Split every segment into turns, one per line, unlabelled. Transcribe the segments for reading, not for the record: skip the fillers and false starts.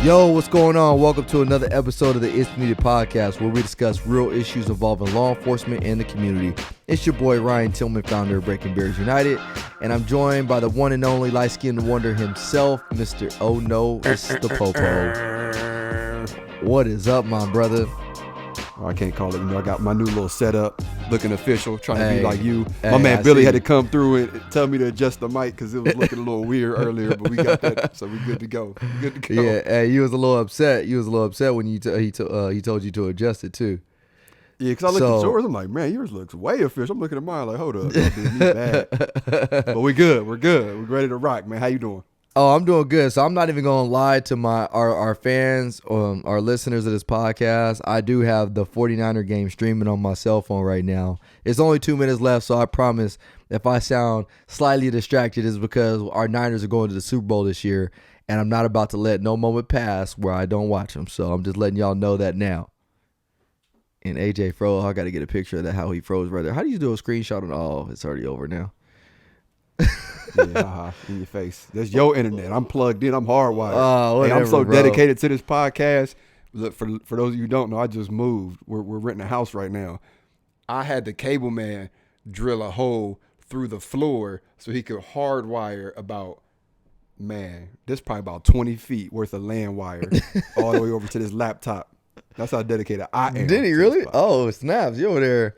Yo, what's going on? Welcome to another episode of the ITSNEEDED podcast, where we discuss real issues involving law enforcement and the community. It's your boy Ryan Tillman, founder of Breaking Barriers United, and I'm joined by the one and only light-skinned wonder himself, Mr. Oh No, it's the Popo. What is up, my brother?
I can't call it. I got my new little setup, looking official, trying to be like you. My
Hey,
man
I
Billy
see
had
you.
to come through and tell me to adjust the mic because it was looking a little weird earlier, but we got that, so we good to go. Good to go.
Yeah, hey, you was a little upset. You was a little upset when he told you to adjust it too.
Yeah, because I looked at yours, I'm like, man, yours looks way official. I'm looking at mine like, hold up, y'all did me bad. But we good. We're good. We're ready to rock, man. How you doing?
Oh, I'm doing good. So I'm not even going to lie to our fans, our listeners of this podcast. I do have the 49er game streaming on my cell phone right now. It's only 2 minutes left, so I promise if I sound slightly distracted, it's because our Niners are going to the Super Bowl this year, and I'm not about to let no moment pass where I don't watch them. So I'm just letting y'all know that now. And AJ froze. I got to get a picture of that, how he froze right there. How do you do a screenshot? Oh, it's already over now.
Yeah, in your face. That's your internet. I'm plugged in. I'm hardwired.
Oh,
Hey,
whatever,
I'm so
bro.
dedicated to this podcast. Look, for those of you who don't know, I just moved. We're renting a house right now. I had the cable man drill a hole through the floor so he could hardwire this probably about 20 feet worth of land wire all the way over to this laptop. That's how dedicated I am.
Did he
to
really?
this podcast.
Oh, snaps. You over there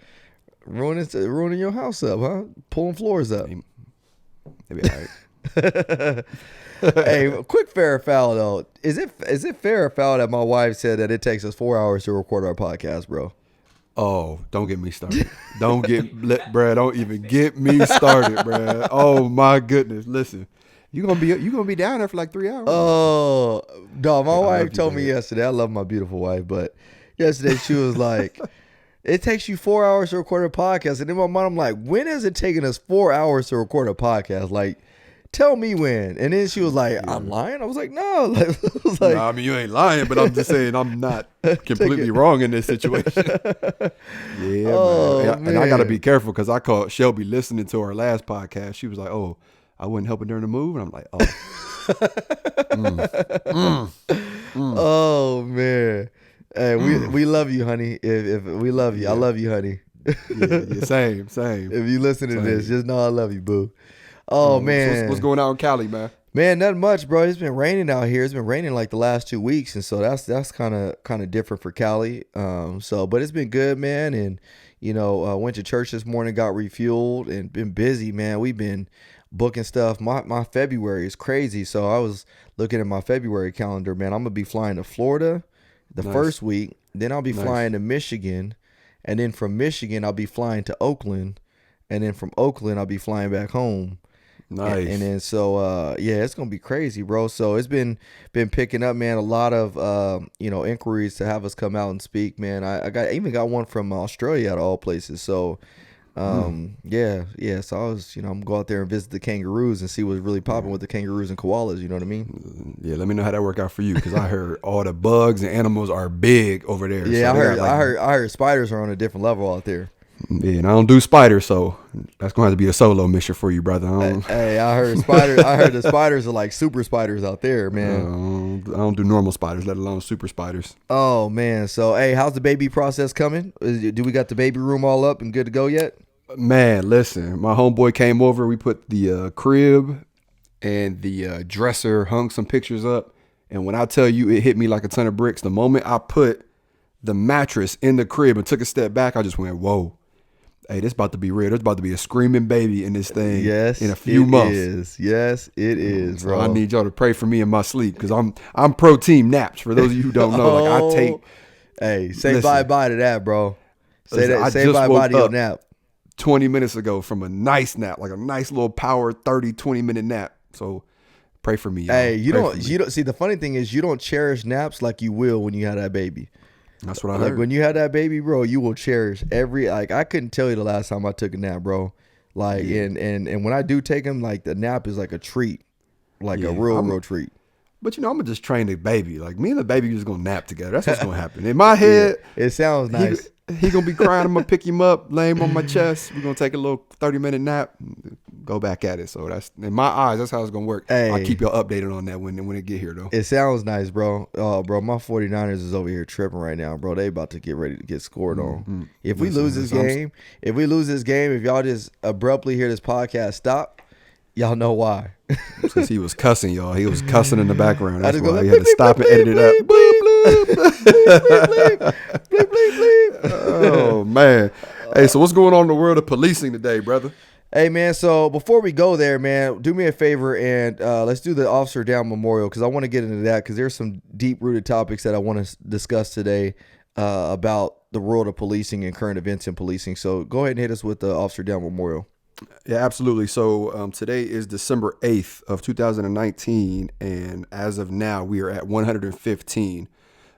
ruining your house up, huh? Pulling floors up.
Maybe all right.
Hey, quick fair or foul though. Is it fair or foul that my wife said that it takes us 4 hours to record our podcast, bro?
Oh, don't get me started. Don't even get me started, bruh. Oh my goodness. Listen, you gonna be down there for like 3 hours.
Oh, dog, my
I love
wife
you,
told me
man.
yesterday. I love my beautiful wife, but yesterday she was like, it takes you 4 hours to record a podcast. And in my mind, I'm like, when has it taken us 4 hours to record a podcast? Like, tell me when. And then she was like, I'm lying? I was like, no. Like, I was like,
Nah, I mean, you ain't lying, but I'm just saying I'm not completely wrong in this situation. Yeah,
Oh,
man. And I got to
man.
be careful because I caught Shelby listening to our last podcast. She was like, oh, I wasn't helping during the move. And I'm like, oh.
Oh, man. Hey, we love you, honey. If we love you, I love you, honey.
Yeah, same.
If you listen to
Same.
this, just know I love you, boo. Oh, man.
So what's going on in Cali, man?
Man, nothing much, bro. It's been raining out here. It's been raining like the last 2 weeks, and so that's kind of different for Cali. But it's been good, man. And went to church this morning, got refueled, and been busy, man. We've been booking stuff. My February is crazy, so I was looking at my February calendar, man. I'm gonna be flying to Florida the
Nice.
first week, then I'll be
Nice.
flying to Michigan, and then from Michigan I'll be flying to Oakland, and then from Oakland I'll be flying back home.
Nice.
And then it's gonna be crazy, bro. So it's been picking up, man. A lot of inquiries to have us come out and speak, man. I even got one from Australia out of all places. So So I was, I'm gonna go out there and visit the kangaroos and see what's really popping with the kangaroos and koalas. You know what I mean?
Yeah, let me know how that worked out for you because I heard all the bugs and animals are big over there.
Yeah,
So
I heard spiders are on a different level out there.
Yeah, and I don't do spiders, so that's gonna have to be a solo mission for you, brother.
Hey, I heard spiders. I heard the spiders are like super spiders out there, man.
I don't do normal spiders, let alone super spiders.
Oh man, so hey, how's the baby process coming? Do we got the baby room all up and good to go yet?
Man, listen, my homeboy came over. We put the crib and the dresser, hung some pictures up, and when I tell you it hit me like a ton of bricks, the moment I put the mattress in the crib and took a step back, I just went, whoa. Hey, this about to be real. There's about to be a screaming baby in this thing in a few months.
Yes, it is, bro.
So I need y'all to pray for me in my sleep because I'm pro team naps. For those of you who don't know, like I take.
Hey, say bye to that, bro. Say
Listen,
say bye to your nap.
20 minutes ago from a nice nap, like a nice little power 20 minute nap. So pray for me. Y'all.
Hey, you don't see, the funny thing is you don't cherish naps like you will when you have that baby.
That's what I
Like
heard.
when you have that baby, bro, you will cherish I couldn't tell you the last time I took a nap, bro. And when I do take him, like the nap is like a treat. Like a real treat.
But I'm gonna just train the baby. Like me and the baby just gonna nap together. That's what's gonna happen. In my head,
it sounds nice.
He gonna be crying. I'm gonna pick him up, lay him on my chest. We're gonna take a little 30-minute nap, go back at it. So that's in my eyes. That's how it's gonna work.
Hey,
I'll keep y'all updated on that when it get here though.
It sounds nice, bro. Bro, my 49ers is over here tripping right now, bro. They about to get ready to get scored on.
Mm-hmm.
If we lose this game, if y'all just abruptly hear this podcast stop, y'all know why.
Since he was cussing, y'all. He was cussing in the background. That's why
like,
he had to stop and edit it up. Oh, man. Hey, so what's going on in the world of policing today, brother?
Hey, man, so before we go there, man, do me a favor and let's do the Officer Down Memorial because I want to get into that because there's some deep-rooted topics that I want to discuss today about the world of policing and current events in policing. So go ahead and hit us with the Officer Down Memorial.
Yeah, absolutely. So today is December 8th of 2019, and as of now, we are at 115.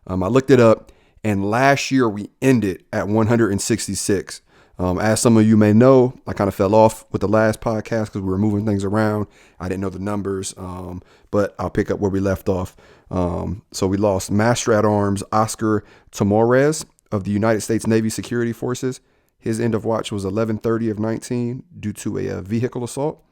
I looked it up, and last year we ended at 166. As some of you may know, I kind of fell off with the last podcast because we were moving things around. I didn't know the numbers, but I'll pick up where we left off. So we lost Master at Arms Oscar Tomores of the United States Navy Security Forces. His end of watch was 11:30 of 19 due to a vehicle assault.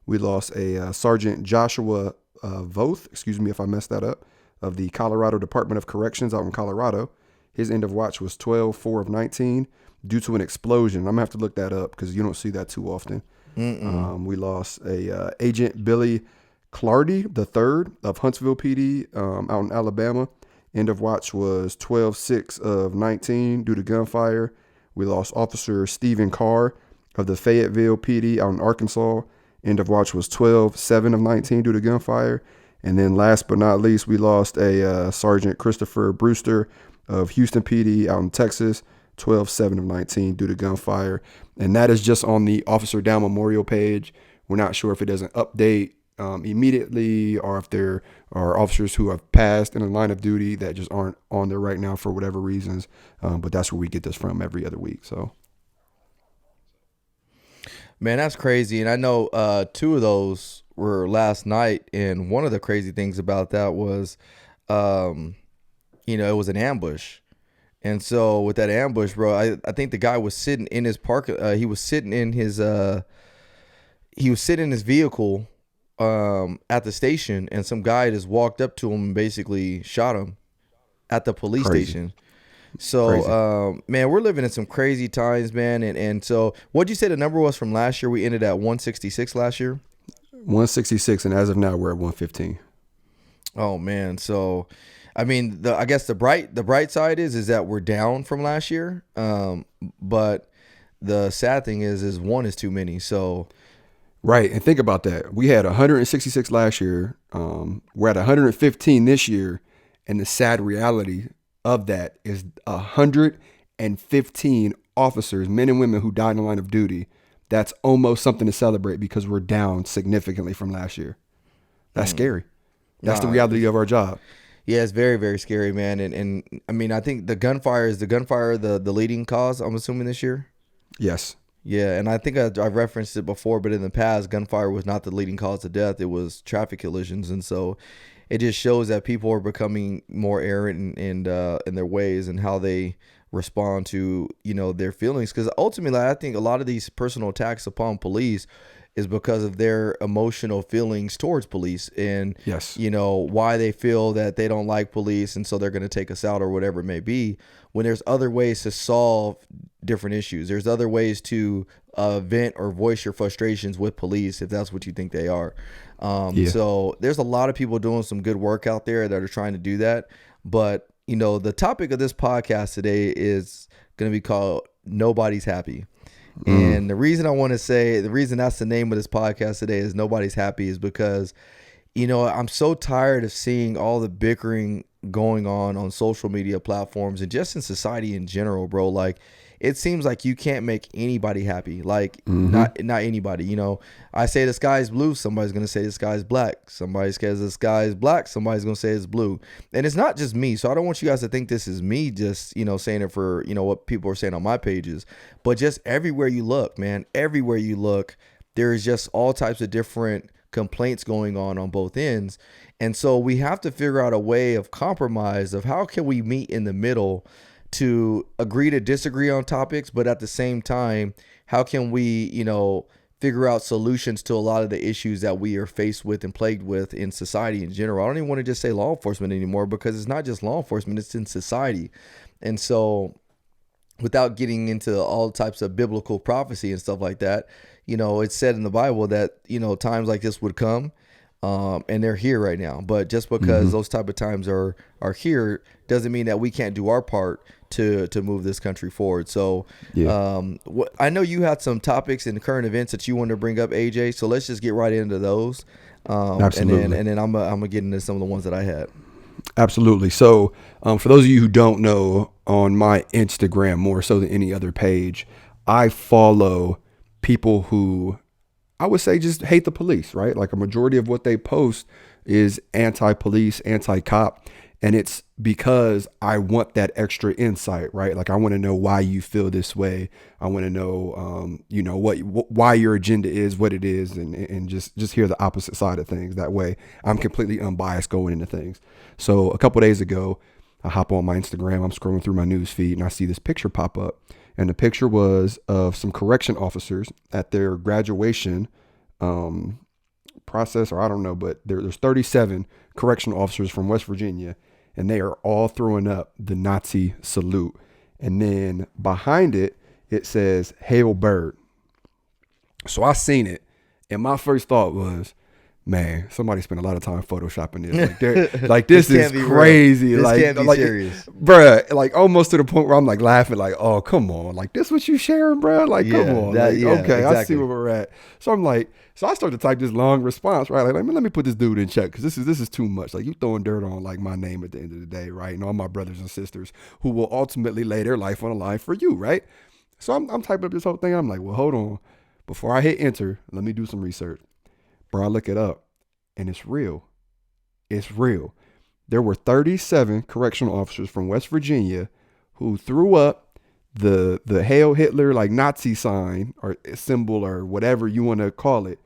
We lost a Sergeant Joshua Voth, excuse me if I messed that up, of the Colorado Department of Corrections out in Colorado. His end of watch was 12:04 of 19 due to an explosion. I'm going to have to look that up because you don't see that too often. We lost a Agent Billy Clardy III of Huntsville PD out in Alabama. End of watch was 12:06 of 19 due to gunfire. We lost Officer Stephen Carr of the Fayetteville PD out in Arkansas. End of watch was 12:07 of 19 due to gunfire. And then last but not least, we lost a Sergeant Christopher Brewster of Houston PD out in Texas, 12:07 of 19 due to gunfire. And that is just on the Officer Down Memorial page. We're not sure if it doesn't update immediately or if there are officers who have passed in the line of duty that just aren't on there right now for whatever reasons. But that's where we get this from every other week. So,
man, that's crazy. And I know two of those were last night. And one of the crazy things about that was, it was an ambush. And so with that ambush, bro, I think the guy was sitting in his park. He was sitting in his vehicle at the station, and some guy just walked up to him and basically shot him at the police station. So, man, we're living in some crazy times, man. And so what'd you say the number was from last year? We ended at 166 last year.
166, and as of now, we're at 115.
Oh man, so I mean, I guess the bright side is that we're down from last year. But the sad thing is one is too many. So.
Right. And think about that. We had 166 last year. We're at 115 this year. And the sad reality of that is 115 officers, men and women who died in the line of duty. That's almost something to celebrate because we're down significantly from last year. That's scary. That's the reality of our job.
Yeah, it's very, very scary, man. And I mean, I think the gunfire the leading cause, I'm assuming, this year?
Yes.
Yeah, and I think I've referenced it before, but in the past, gunfire was not the leading cause of death. It was traffic collisions. And so it just shows that people are becoming more errant in their ways and how they respond to, their feelings. Because ultimately, I think a lot of these personal attacks upon police is because of their emotional feelings towards police and,
yes,
why they feel that they don't like police. And so they're going to take us out or whatever it may be, when there's other ways to solve different issues. There's other ways to vent or voice your frustrations with police if that's what you think they are. So there's a lot of people doing some good work out there that are trying to do that. But, the topic of this podcast today is going to be called Nobody's Happy. And the reason that's the name of this podcast today is Nobody's Happy is because, I'm so tired of seeing all the bickering going on social media platforms and just in society in general, bro. Like, it seems like you can't make anybody happy. Like, not anybody. I say the sky's blue, somebody's going to say the sky's black. Somebody says the sky's black, somebody's going to say it's blue. And it's not just me. So I don't want you guys to think this is me just, saying it for, what people are saying on my pages. But just everywhere you look, man, everywhere you look, there is just all types of different complaints going on both ends. And so we have to figure out a way of compromise of how can we meet in the middle to agree to disagree on topics, but at the same time, how can we, figure out solutions to a lot of the issues that we are faced with and plagued with in society in general. I don't even want to just say law enforcement anymore, because it's not just law enforcement, it's in society. And so without getting into all types of biblical prophecy and stuff like that, it's said in the Bible that, times like this would come, and they're here right now. But just because those type of times are here doesn't mean that we can't do our part to move this country forward. So I know you had some topics and current events that you wanted to bring up, AJ. So let's just get right into those.
Absolutely.
And then I'm gonna get into some of the ones that I had.
Absolutely. So for those of you who don't know, on my Instagram, more so than any other page, I follow people who I would say just hate the police, right? Like a majority of what they post is anti-police, anti-cop. And it's because I want that extra insight, right? Like I want to know why you feel this way. I want to know, why your agenda is what it is, and just hear the opposite side of things. That way I'm completely unbiased going into things. So a couple of days ago, I hop on my Instagram, I'm scrolling through my news feed, and I see this picture pop up. And the picture was of some correction officers at their graduation process, or I don't know, but there's 37 correctional officers from West Virginia, and they are all throwing up the Nazi salute. And then behind it, it says, "Hail Bird." So I seen it, and my first thought was, man, somebody spent a lot of time photoshopping this. Like this is crazy.
This
like,
can't be serious,
bruh. Like almost to the point where I'm like laughing, like, oh come on, like this what you sharing, bruh? Like come on, okay, exactly. I see where we're at. So I'm like, so I start to type this long response, right? Like let me put this dude in check, because this is too much. Like you throwing dirt on like my name at the end of the day, right? And all my brothers and sisters who will ultimately lay their life on the line for you, right? So I'm typing up this whole thing. I'm like, well, hold on, before I hit enter, let me do some research. Bro, I look it up, and it's real. It's real. There were 37 correctional officers from West Virginia who threw up the Hail Hitler, like Nazi sign or symbol or whatever you want to call it,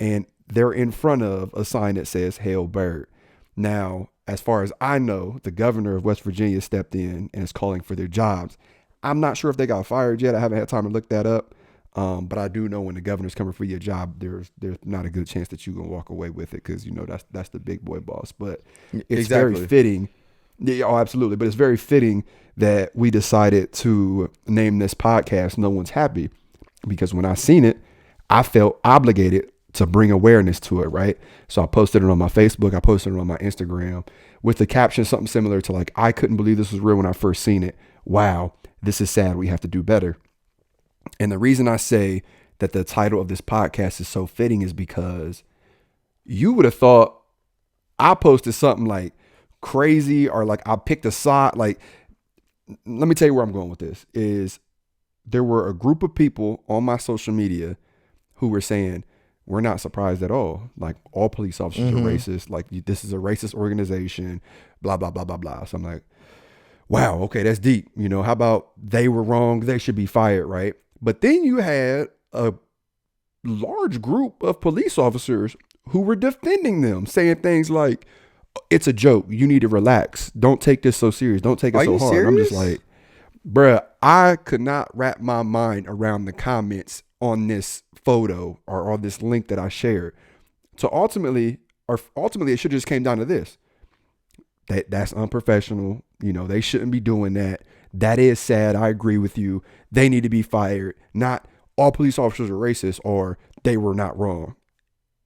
and they're in front of a sign that says Hail Bird. Now, as far as I know, the governor of West Virginia stepped in and is calling for their jobs. I'm not sure if they got fired yet. I haven't had time to look that up. But I do know when the governor's coming for your job, there's not a good chance that you're gonna walk away with it, because that's the big boy boss. But it's very fitting. Yeah, oh, absolutely. But it's very fitting that we decided to name this podcast "No One's Happy," because when I seen it, I felt obligated to bring awareness to it, right? So I posted it on my Facebook, I posted it on my Instagram with the caption something similar to like, "I couldn't believe this was real when I first seen it. Wow, this is sad. We have to do better." And the reason I say that the title of this podcast is so fitting is because you would have thought I posted something like crazy, or like I picked a side. Like, let me tell you where I'm going with this is there were a group of people on my social media who were saying, we're not surprised at all. Like all police officers are racist. Like this is a racist organization, blah, blah, blah, blah, blah. So I'm like, wow, okay, that's deep. How about they were wrong? They should be fired, right? But then you had a large group of police officers who were defending them, saying things like, it's a joke. You need to relax. Don't take this so serious. Don't take it so hard. Serious? I'm just like, bruh, I could not wrap my mind around the comments on this photo or on this link that I shared. So ultimately, it should have just came down to this. That's unprofessional. They shouldn't be doing that. That is sad. I agree with you. They need to be fired. Not all police officers are racist, or they were not wrong.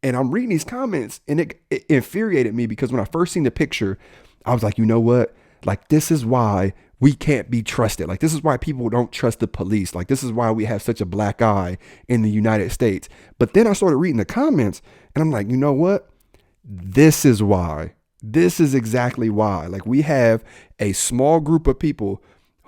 And I'm reading these comments, and it infuriated me, because when I first seen the picture, I was like, you know what? Like, this is why we can't be trusted. Like, this is why people don't trust the police. Like, this is why we have such a black eye in the United States. But then I started reading the comments, and I'm like, you know what? This is why. This is exactly why. Like, we have a small group of people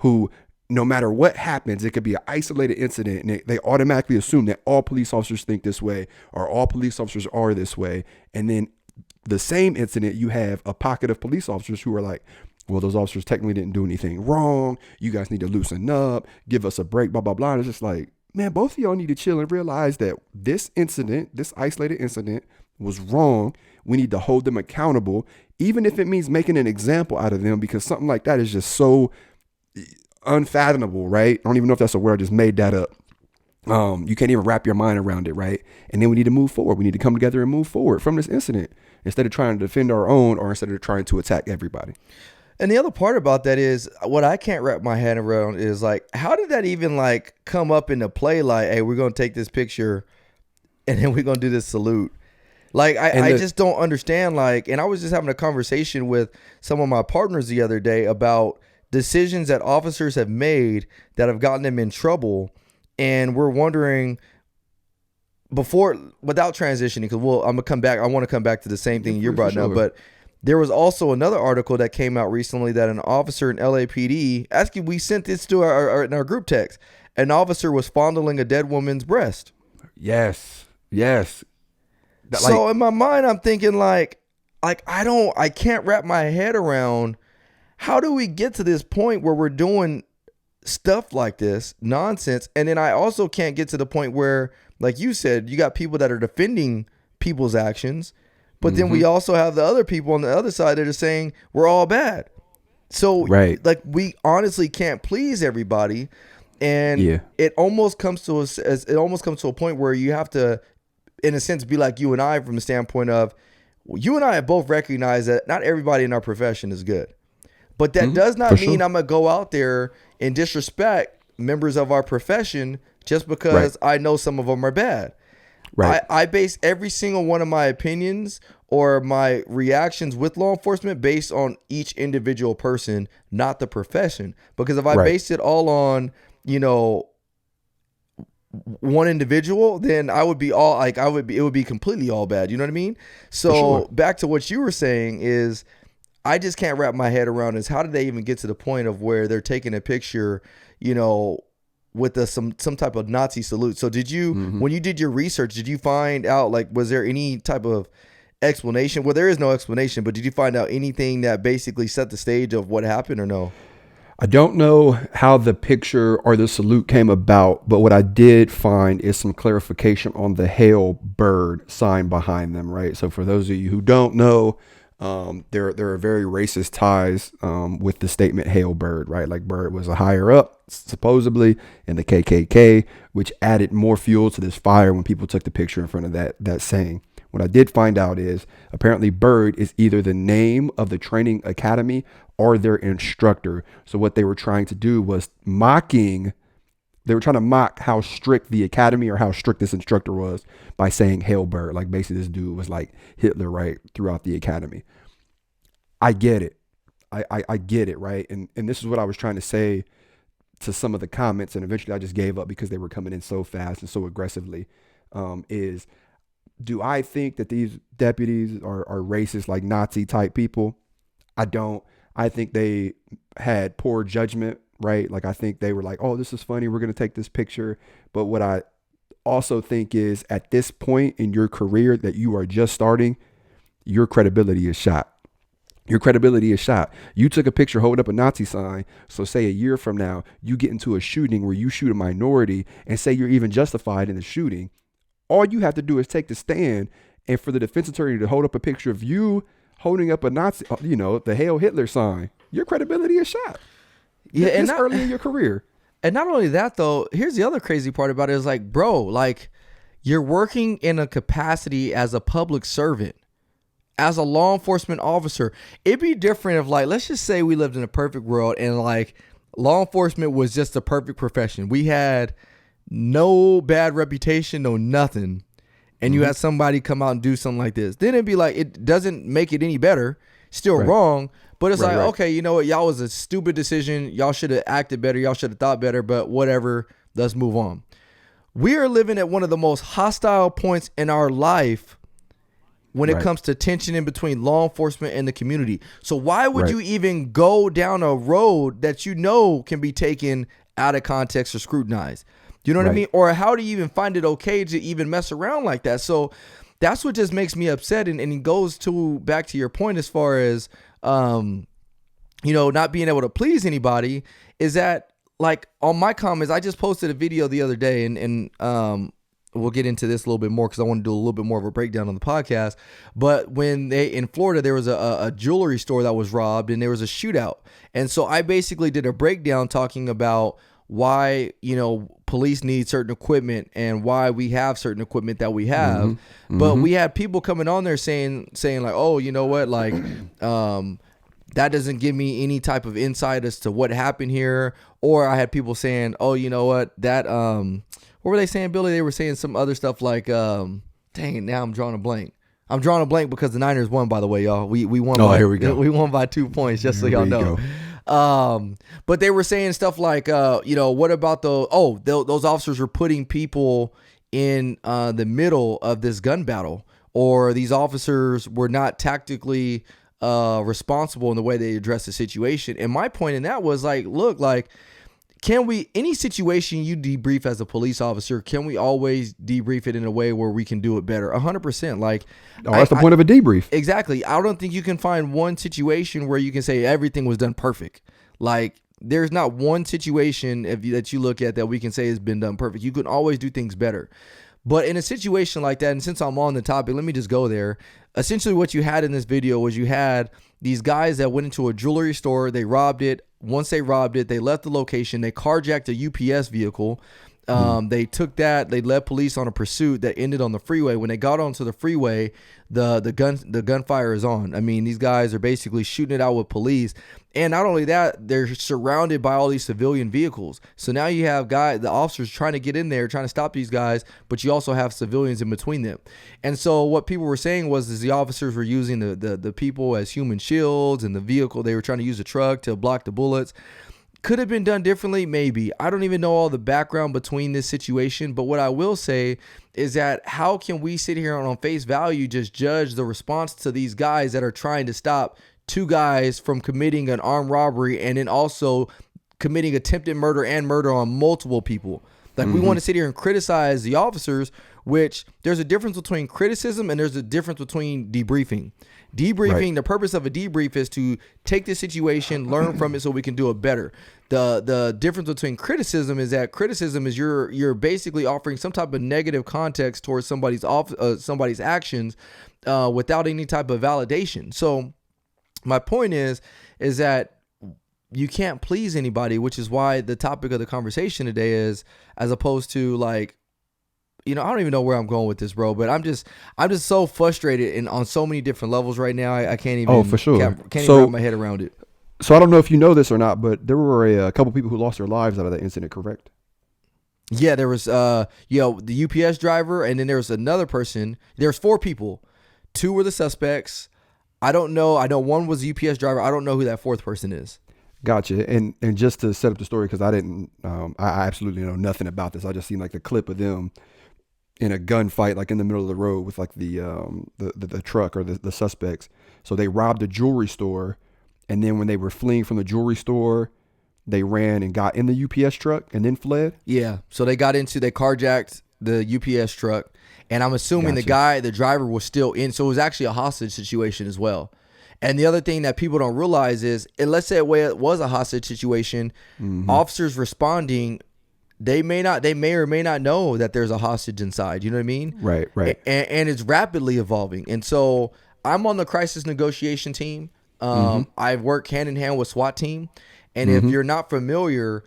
who, no matter what happens, it could be an isolated incident, and they automatically assume that all police officers think this way, or all police officers are this way. And then the same incident, you have a pocket of police officers who are like, well, those officers technically didn't do anything wrong. You guys need to loosen up, give us a break, blah, blah, blah. And it's just like, man, both of y'all need to chill and realize that this incident, this isolated incident, was wrong. We need to hold them accountable, even if it means making an example out of them, because something like that is just so unfathomable, right? I don't even know if that's a word. I just made that up. You can't even wrap your mind around it, right? And then we need to move forward. We need to come together and move forward from this incident instead of trying to defend our own, or instead of trying to attack everybody.
And the other part about that is what I can't wrap my head around is like, how did that even like come up into play? Like, hey, we're going to take this picture and then we're going to do this salute. Like, I just don't understand. Like, and I was just having a conversation with some of my partners the other day about decisions that officers have made that have gotten them in trouble. And we're wondering without transitioning, because I'm going to come back. I want to come back to the same thing you're brought up, but there was also another article that came out recently that an officer in LAPD, actually we sent this to in our group text, an officer was fondling a dead woman's breast.
Yes.
So in my mind, I'm thinking like I can't wrap my head around how do we get to this point where we're doing stuff like this nonsense. And then I also can't get to the point where, like you said, you got people that are defending people's actions. But then we also have the other people on the other side that are saying we're all bad. So like we honestly can't please everybody. And it almost comes to a point where you have to, in a sense, be like you and I from the standpoint of, you and I have both recognized that not everybody in our profession is good. But that does not mean I'm going to go out there and disrespect members of our profession just because I know some of them are bad. Right. I base every single one of my opinions or my reactions with law enforcement based on each individual person, not the profession. Because if I based it all on, one individual, then I would be it would be completely all bad. You know what I mean? So back to what you were saying is, I just can't wrap my head around is how did they even get to the point of where they're taking a picture, with some type of Nazi salute. So did you, when you did your research, did you find out, like, was there any type of explanation? Well, there is no explanation, but did you find out anything that basically set the stage of what happened or no?
I don't know how the picture or the salute came about, but what I did find is some clarification on the hail bird sign behind them, right? So for those of you who don't know, there are very racist ties with the statement "Hail Bird," right? Like Bird was a higher up, supposedly, in the KKK, which added more fuel to this fire when people took the picture in front of that saying. What I did find out is apparently Bird is either the name of the training academy or their instructor. So what they were trying to do was they were trying to mock how strict the academy or how strict this instructor was by saying "Hail Bird." Like basically this dude was like Hitler, right, throughout the academy. I get it. I get it, right? And this is what I was trying to say to some of the comments, and eventually I just gave up because they were coming in so fast and so aggressively, is, do I think that these deputies are racist, like Nazi type people? I don't. I think they had poor judgment, right? Like I think they were like, oh, this is funny, we're going to take this picture. But what I also think is, at this point in your career that you are just starting, your credibility is shot. Your credibility is shot. You took a picture holding up a Nazi sign. So say a year from now, you get into a shooting where you shoot a minority and say you're even justified in the shooting. All you have to do is take the stand, and for the defense attorney to hold up a picture of you holding up a Nazi, the Hail Hitler sign, your credibility is shot.
Yeah, and
early in your career.
And not only that, though, here's the other crazy part about it is like, bro, like you're working in a capacity as a public servant, as a law enforcement officer. It'd be different if, like, let's just say we lived in a perfect world and like law enforcement was just a perfect profession. We had no bad reputation, no nothing. And you had somebody come out and do something like this. Then it'd be like, it doesn't make it any better. Still wrong. But it's okay, you know what? Y'all was a stupid decision. Y'all should have acted better. Y'all should have thought better, but whatever. Let's move on. We are living at one of the most hostile points in our life when it comes to tension in between law enforcement and the community. So why would you even go down a road that you know can be taken out of context or scrutinized? You know what I mean? Or how do you even find it okay to even mess around like that? So that's what just makes me upset. And it goes back to your point as far as, not being able to please anybody, is that like on my comments, I just posted a video the other day and we'll get into this a little bit more because I want to do a little bit more of a breakdown on the podcast. But when in Florida, there was a jewelry store that was robbed and there was a shootout. And so I basically did a breakdown talking about why, police need certain equipment and why we have certain equipment that we have. But we had people coming on there saying like, oh, you know what? Like, that doesn't give me any type of insight as to what happened here. Or I had people saying, oh, you know what? That, what were they saying, Billy? They were saying some other stuff like, dang it, now I'm drawing a blank. I'm drawing a blank because the Niners won, by the way, y'all. We won.
Oh, here we go.
We won by 2 points, just so y'all know. But they were saying stuff like, what about those officers were putting people in the middle of this gun battle, or these officers were not tactically responsible in the way they addressed the situation. And my point in that was like, look, like, any situation you debrief as a police officer, can we always debrief it in a way where we can do it better? 100%. Like,
that's the point of a debrief.
Exactly. I don't think you can find one situation where you can say everything was done perfect. Like, there's not one situation that you look at that we can say has been done perfect. You can always do things better. But in a situation like that, and since I'm on the topic, let me just go there. Essentially what you had in this video was you had these guys that went into a jewelry store. They robbed it. Once they robbed it, they left the location. They carjacked a UPS vehicle. They took that. They led police on a pursuit that ended on the freeway. When they got onto the freeway, the gunfire is on. I mean, these guys are basically shooting it out with police. And not only that, they're surrounded by all these civilian vehicles. So now you have the officers trying to get in there, trying to stop these guys, but you also have civilians in between them. And so what people were saying is the officers were using the people as human shields, and the vehicle, they were trying to use a truck to block the bullets. Could have been done differently, maybe. I don't even know all the background between this situation, but what I will say is that how can we sit here and on face value just judge the response to these guys that are trying to stop two guys from committing an armed robbery and then also committing attempted murder and murder on multiple people? Like, we want to sit here and criticize the officers, which there's a difference between criticism and there's a difference between debriefing. Debriefing, the purpose of a debrief is to take the situation, learn from it so we can do it better. The difference between criticism is that criticism is you're basically offering some type of negative context towards somebody's actions without any type of validation. So my point is that you can't please anybody, which is why the topic of the conversation today is, as opposed to like, I don't even know where I'm going with this, bro, but I'm just so frustrated and on so many different levels right now. I can't even.
Oh, for sure.
Can't even wrap my head around it.
So I don't know if you know this or not, but there were a couple people who lost their lives out of that incident, correct?
Yeah, there was the UPS driver, and then there was another person. There's 4 people. 2 were the suspects. I don't know. I know one was the UPS driver. I don't know who that 4th person is.
Gotcha. And just to set up the story, because I didn't, I absolutely know nothing about this. I just seen like the clip of them in a gunfight, like in the middle of the road with like the truck or the suspects. So they robbed a jewelry store, and then when they were fleeing from the jewelry store, they ran and got in the UPS truck and then fled.
Yeah. So they carjacked the UPS truck, and I'm assuming the driver was still in. So it was actually a hostage situation as well. And the other thing that people don't realize is, and let's say it was a hostage situation, officers responding, they may or may not know that there's a hostage inside. You know what I mean?
Right.
And it's rapidly evolving. And so I'm on the crisis negotiation team. I work hand in hand with SWAT team. And if you're not familiar,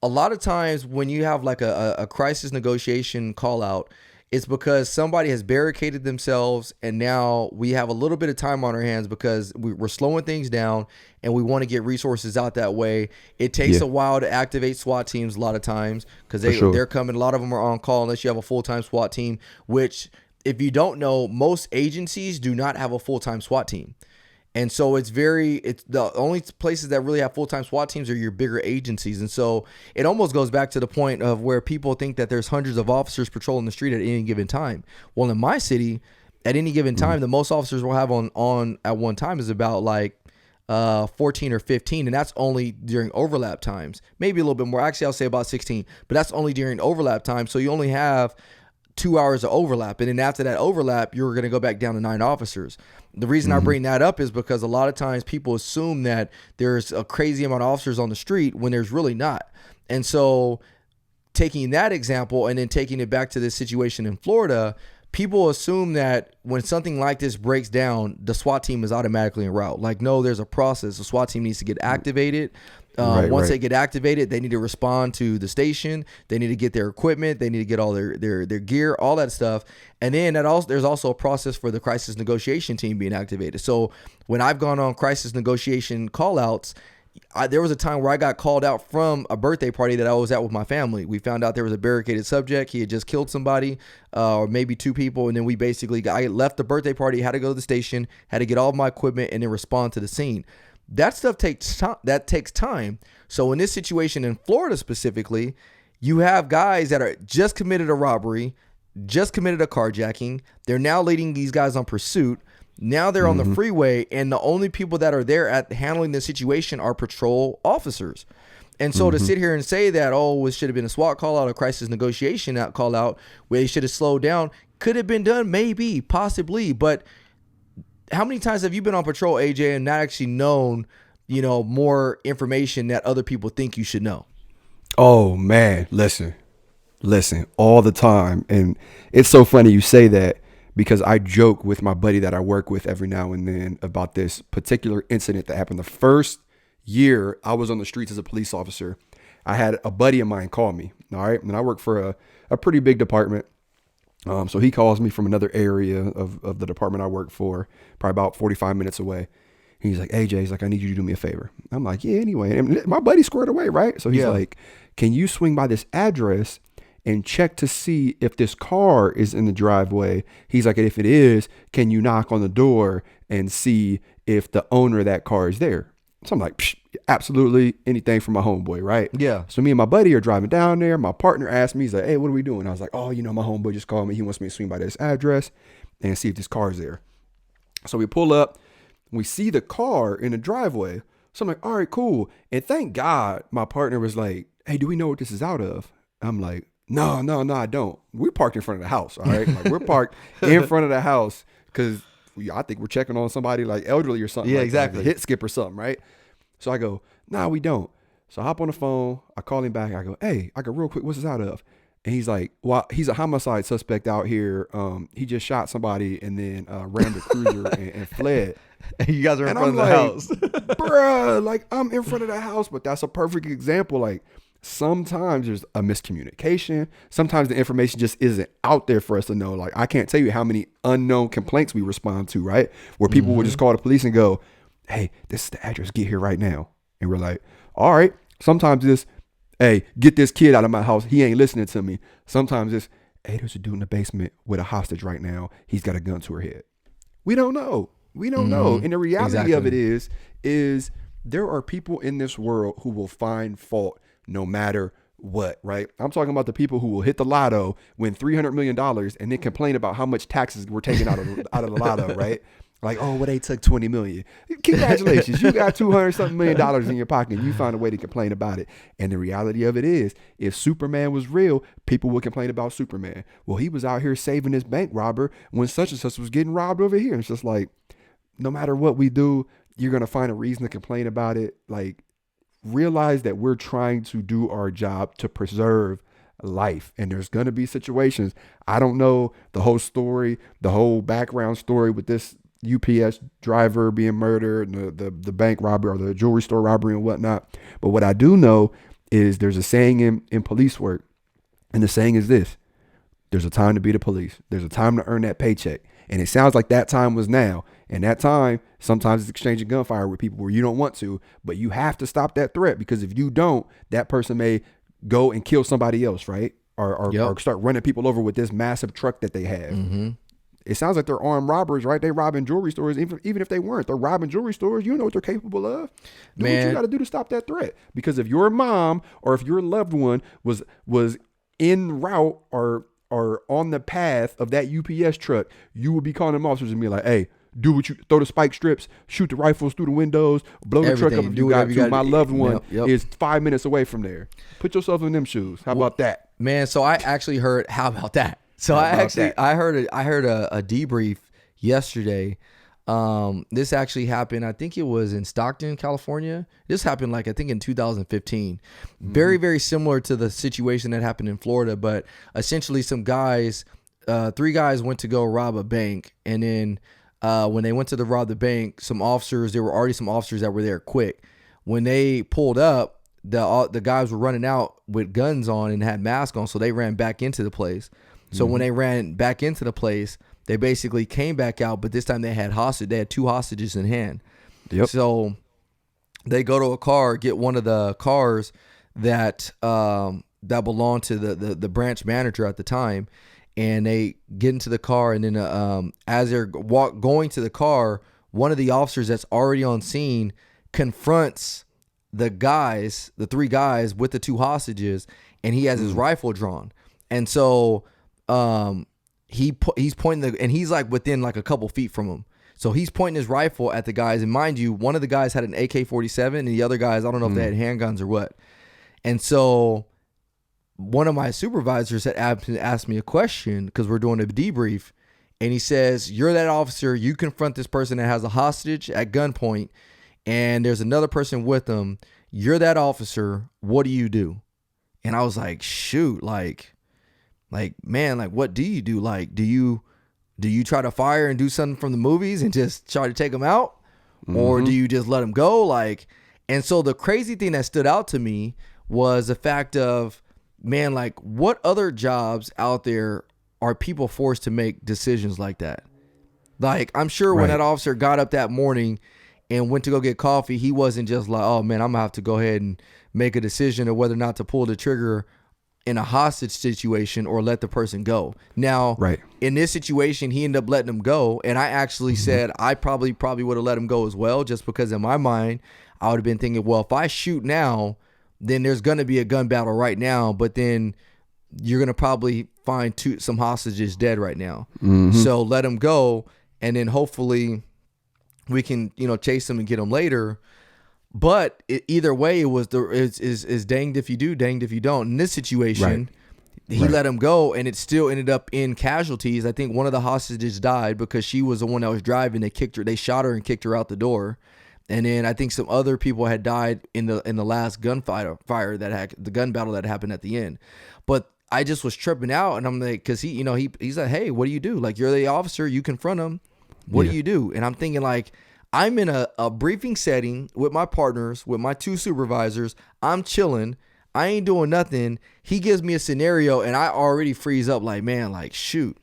a lot of times when you have like a crisis negotiation call out, it's because somebody has barricaded themselves, and now we have a little bit of time on our hands because we're slowing things down and we want to get resources out that way. It takes a while to activate SWAT teams a lot of times because they're coming. A lot of them are on call unless you have a full-time SWAT team, which, if you don't know, most agencies do not have a full-time SWAT team. And so it's the only places that really have full-time SWAT teams are your bigger agencies. And so it almost goes back to the point of where people think that there's hundreds of officers patrolling the street at any given time. Well, in my city, at any given time, the most officers we'll have on at one time is about like 14 or 15. And that's only during overlap times, maybe a little bit more. Actually, I'll say about 16, but that's only during overlap time. So you only have 2 hours of overlap. And then after that overlap, you're going to go back down to 9 officers. The reason I bring that up is because a lot of times people assume that there's a crazy amount of officers on the street when there's really not. And so taking that example and then taking it back to this situation in Florida, people assume that when something like this breaks down, the SWAT team is automatically en route. Like, no, there's a process. The SWAT team needs to get activated. Once they get activated, they need to respond to the station. They need to get their equipment. They need to get all their gear, all that stuff. And then there's also a process for the crisis negotiation team being activated. So when I've gone on crisis negotiation call outs, there was a time where I got called out from a birthday party that I was at with my family. We found out there was a barricaded subject. He had just killed somebody, or maybe two people. And then I left the birthday party, had to go to the station, had to get all of my equipment and then respond to the scene. That stuff takes time. So in this situation in Florida specifically, you have guys that are just committed a robbery, just committed a carjacking. They're now leading these guys on pursuit. Now they're on the freeway, and the only people that are there at handling the situation are patrol officers. And so to sit here and say that, it should have been a SWAT call out, a crisis negotiation call out, where they should have slowed down, could have been done, maybe, possibly. But how many times have you been on patrol, AJ, and not actually known, more information that other people think you should know?
Oh man, listen, all the time. And it's so funny you say that, because I joke with my buddy that I work with every now and then about this particular incident that happened the first year I was on the streets as a police officer. I had a buddy of mine call me. All right. And I work for a pretty big department. So he calls me from another area of the department I work for, probably about 45 minutes away. He's like, AJ, he's like, I need you to do me a favor. I'm like, yeah, anyway. And my buddy squared away, right? So he's like, can you swing by this address and check to see if this car is in the driveway? He's like, if it is, can you knock on the door and see if the owner of that car is there? So I'm like, absolutely anything for my homeboy, right?
Yeah.
So me and my buddy are driving down there. My partner asked me, he's like, hey, what are we doing? I was like, my homeboy just called me. He wants me to swing by this address and see if this car is there. So we pull up, we see the car in the driveway. So I'm like, all right, cool. And thank God my partner was like, hey, do we know what this is out of? I'm like, no, I don't. We're parked in front of the house, all right? Like, we're parked in front of the house because I think we're checking on somebody like elderly or something.
Yeah,
like
exactly.
Like a hit skip or something, right? So I go, nah, we don't. So I hop on the phone. I call him back. I go, hey, real quick, what's this out of? And he's like, well, he's a homicide suspect out here. He just shot somebody and then rammed a cruiser and fled.
And you guys are in
and
front
I'm
of the house.
Bruh, like, I'm in front of the house, but that's a perfect example. Like, sometimes there's a miscommunication. Sometimes the information just isn't out there for us to know. Like, I can't tell you how many unknown complaints we respond to, right? Where people will just call the police and go, hey, this is the address, get here right now. And we're like, all right. Sometimes it's, hey, get this kid out of my house, he ain't listening to me. Sometimes it's, hey, there's a dude in the basement with a hostage right now, he's got a gun to her head. We don't know. And the reality of it is there are people in this world who will find fault no matter what, right? I'm talking about the people who will hit the lotto, win $300 million, and then complain about how much taxes were taken out of the lotto, right? Like, oh, well, they took $20 million. Congratulations. You got $200-something million in your pocket, and you found a way to complain about it. And the reality of it is, if Superman was real, people would complain about Superman. Well, he was out here saving this bank robber when such and such was getting robbed over here. And it's just like, no matter what we do, you're going to find a reason to complain about it. Like, realize that we're trying to do our job to preserve life. And there's going to be situations. I don't know the whole story, the whole background story with this UPS driver being murdered, and the bank robbery or the jewelry store robbery and whatnot. But what I do know is there's a saying in police work. And the saying is this: there's a time to be the police. There's a time to earn that paycheck. And it sounds like that time was now. And that time, sometimes it's exchanging gunfire with people where you don't want to, but you have to stop that threat, because if you don't, that person may go and kill somebody else, right? Or start running people over with this massive truck that they have. Mm-hmm. It sounds like they're armed robbers, right? They robbing jewelry stores. Even if they weren't, they're robbing jewelry stores. You know what they're capable of. Do what you got to do to stop that threat. Because if your mom or if your loved one was en route or on the path of that UPS truck, you would be calling them officers and be like, hey, do what you, throw the spike strips, shoot the rifles through the windows, blow the truck up if you got to. My loved one is 5 minutes away from there. Put yourself in them shoes. How about that?
Man, so I actually heard, how about that? So I heard a debrief yesterday This actually happened, I think it was in Stockton, California. This happened like I think in 2015. Very, very similar to the situation that happened in Florida, but essentially some guys, 3 guys went to go rob a bank, and then when they went to rob the bank, there were already some officers that were there quick. When they pulled up, the guys were running out with guns on and had masks on, so they ran back into the place. So when they ran back into the place, they basically came back out, but this time they had 2 hostages in hand.
Yep.
So they go to a car, get one of the cars that belonged to the branch manager at the time, and they get into the car, and then as they're going to the car, one of the officers that's already on scene confronts the 3 guys with the 2 hostages, and he has his rifle drawn. And so he's pointing and he's like within like a couple feet from him. So he's pointing his rifle at the guys, and mind you, one of the guys had an AK-47, and the other guys, I don't know if they had handguns or what. And so one of my supervisors had asked me a question because we're doing a debrief, and he says, "You're that officer. You confront this person that has a hostage at gunpoint, and there's another person with them. You're that officer. What do you do?" And I was like, shoot, like, man, like, what do you do? Like, do you try to fire and do something from the movies and just try to take them out? Or do you just let them go? Like, and so the crazy thing that stood out to me was the fact of, man, like, what other jobs out there are people forced to make decisions like that? Like, I'm sure when that officer got up that morning and went to go get coffee, he wasn't just like, oh man, I'm gonna have to go ahead and make a decision of whether or not to pull the trigger in a hostage situation or let the person go. Now, in this situation, he ended up letting him go, and I actually said I probably would have let him go as well, just because in my mind I would have been thinking, well, if I shoot now, then there's gonna be a gun battle right now, but then you're gonna probably find some hostages dead right now. So let him go, and then hopefully we can, chase him and get him later. But either way, it was is danged if you do, danged if you don't. In this situation, he let him go, and it still ended up in casualties. I think one of the hostages died because she was the one that was driving. They shot her and kicked her out the door. And then I think some other people had died in the last gun battle that happened at the end. But I just was tripping out, and I'm like, because he's like, hey, what do you do? Like, you're the officer, you confront him. What do you do? And I'm thinking, like, I'm in a briefing setting with my partners, with my 2 supervisors. I'm chilling. I ain't doing nothing. He gives me a scenario, and I already freeze up like, man, like, shoot.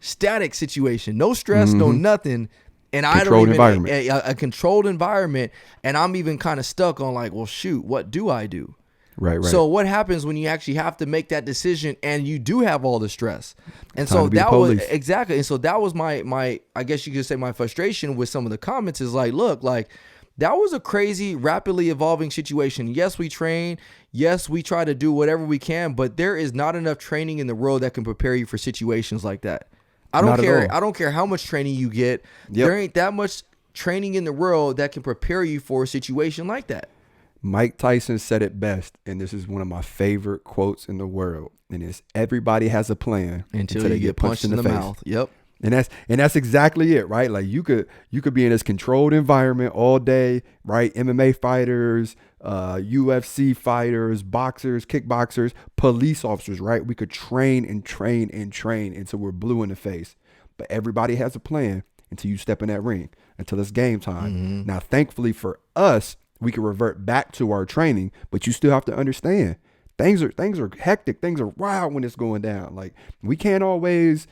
Static situation. No stress, no nothing. And I don't even, a controlled environment. And I'm even kind of stuck on like, well, shoot, what do I do?
Right.
So what happens when you actually have to make that decision and you do have all the stress? And
Time
so
to be
that
police.
was exactly. And so that was my I guess you could say my frustration with some of the comments is like, look, like, that was a crazy, rapidly evolving situation. Yes, we train. Yes, we try to do whatever we can, but there is not enough training in the world that can prepare you for situations like that. I don't care. I don't care how much training you get. There ain't that much training in the world that can prepare you for a situation like that.
Mike Tyson said it best, and this is one of my favorite quotes in the world. And it's, everybody has a plan
until you get punched in the mouth. Yep.
And that's exactly it, right? Like, you could be in this controlled environment all day, right? MMA fighters, UFC fighters, boxers, kickboxers, police officers, right? We could train until we're blue in the face. But everybody has a plan until you step in that ring, until it's game time. Now, thankfully for us, we can revert back to our training, but you still have to understand things are hectic. Things are wild when it's going down. Like, we can't always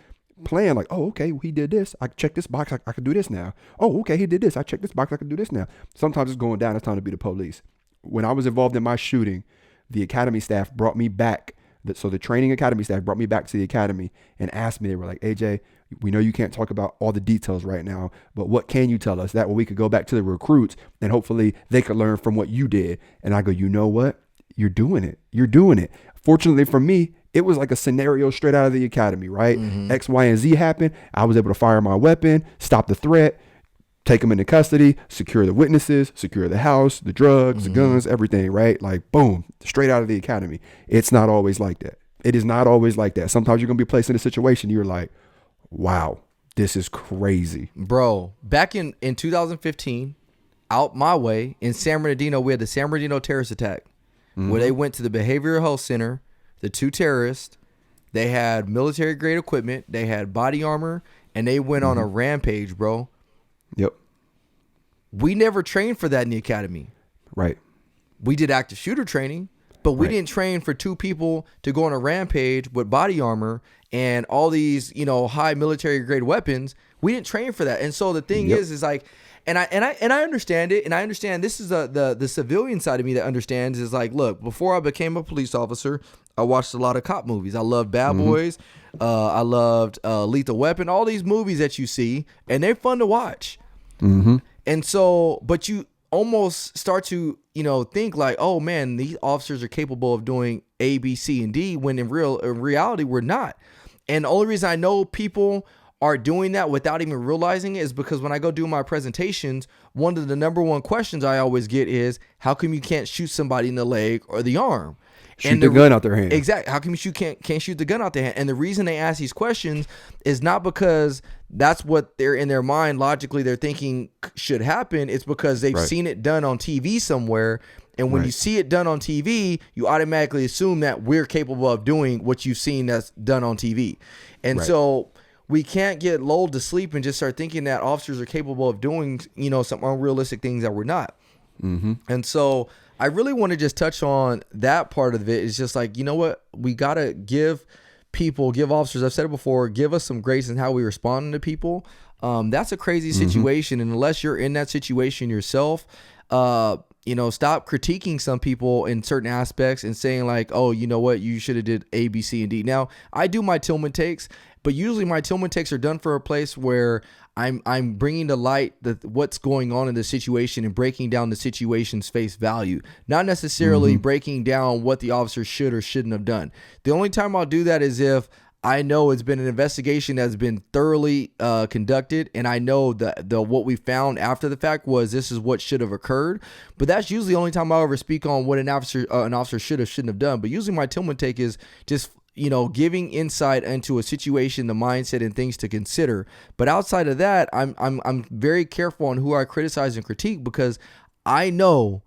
plan like, oh, okay, he did this. I check this box. I can do this now. Oh, okay, he did this. I check this box. I can do this now. Sometimes it's going down. It's time to be the police. When I was involved in my shooting, the academy staff brought me back. So the training academy staff brought me back to the academy and asked me, they were like, AJ, we know you can't talk about all the details right now, but what can you tell us? That way we could go back to the recruits and hopefully they could learn from what you did. And I go, you know what? You're doing it. You're doing it. Fortunately for me, it was like a scenario straight out of the academy, right? X, Y, and Z happened. I was able to fire my weapon, stop the threat, take them into custody, secure the witnesses, secure the house, the drugs, the guns, everything, right? Like, boom, straight out of the academy. It's not always like that. It is not always like that. Sometimes you're going to be placed in a situation you're like, wow, This is crazy.
Bro, back in 2015, out my way in San Bernardino, we had the San Bernardino terrorist attack where they went to the behavioral health center, the 2 terrorists. They had military grade equipment. They had body armor, and they went on a rampage, bro.
Yep.
We never trained for that in the academy.
Right.
We did active shooter training, but we didn't train for 2 people to go on a rampage with body armor and all these, high military grade weapons. We didn't train for that. And so the thing is like, and I understand it, and I understand this is the civilian side of me that understands is like, look, before I became a police officer, I watched a lot of cop movies. I loved Bad Boys. I loved Lethal Weapon, all these movies that you see, and they're fun to watch. And so, but you almost start to, think like, oh man, these officers are capable of doing A, B, C, and D, when in reality, we're not. And the only reason I know people are doing that without even realizing it is because when I go do my presentations, one of the number one questions I always get is, how come you can't shoot somebody in the leg or the arm?
Shoot the gun out their hand.
Exactly. How come you can't shoot the gun out their hand? And the reason they ask these questions is not because that's what they're in their mind logically they're thinking should happen. It's because they've seen it done on TV somewhere. And when you see it done on TV, you automatically assume that we're capable of doing what you've seen that's done on TV. And so we can't get lulled to sleep and just start thinking that officers are capable of doing, some unrealistic things that we're not. And so I really want to just touch on that part of it. It's just like, you know what? We got to give officers, I've said it before, give us some grace in how we respond to people. That's a crazy situation. And unless you're in that situation yourself, stop critiquing some people in certain aspects and saying like, oh, you know what? You should have did A, B, C, and D. Now, I do my Tillman takes, but usually my Tillman takes are done for a place where I'm bringing to light what's going on in the situation and breaking down the situation's face value, not necessarily breaking down what the officer should or shouldn't have done. The only time I'll do that is if I know it's been an investigation that's been thoroughly conducted, and I know that what we found after the fact was this is what should have occurred. But that's usually the only time I'll ever speak on what an officer should have, shouldn't have done. But usually my Tillman take is just giving insight into a situation, the mindset, and things to consider. But outside of that, I'm very careful on who I criticize and critique, because I know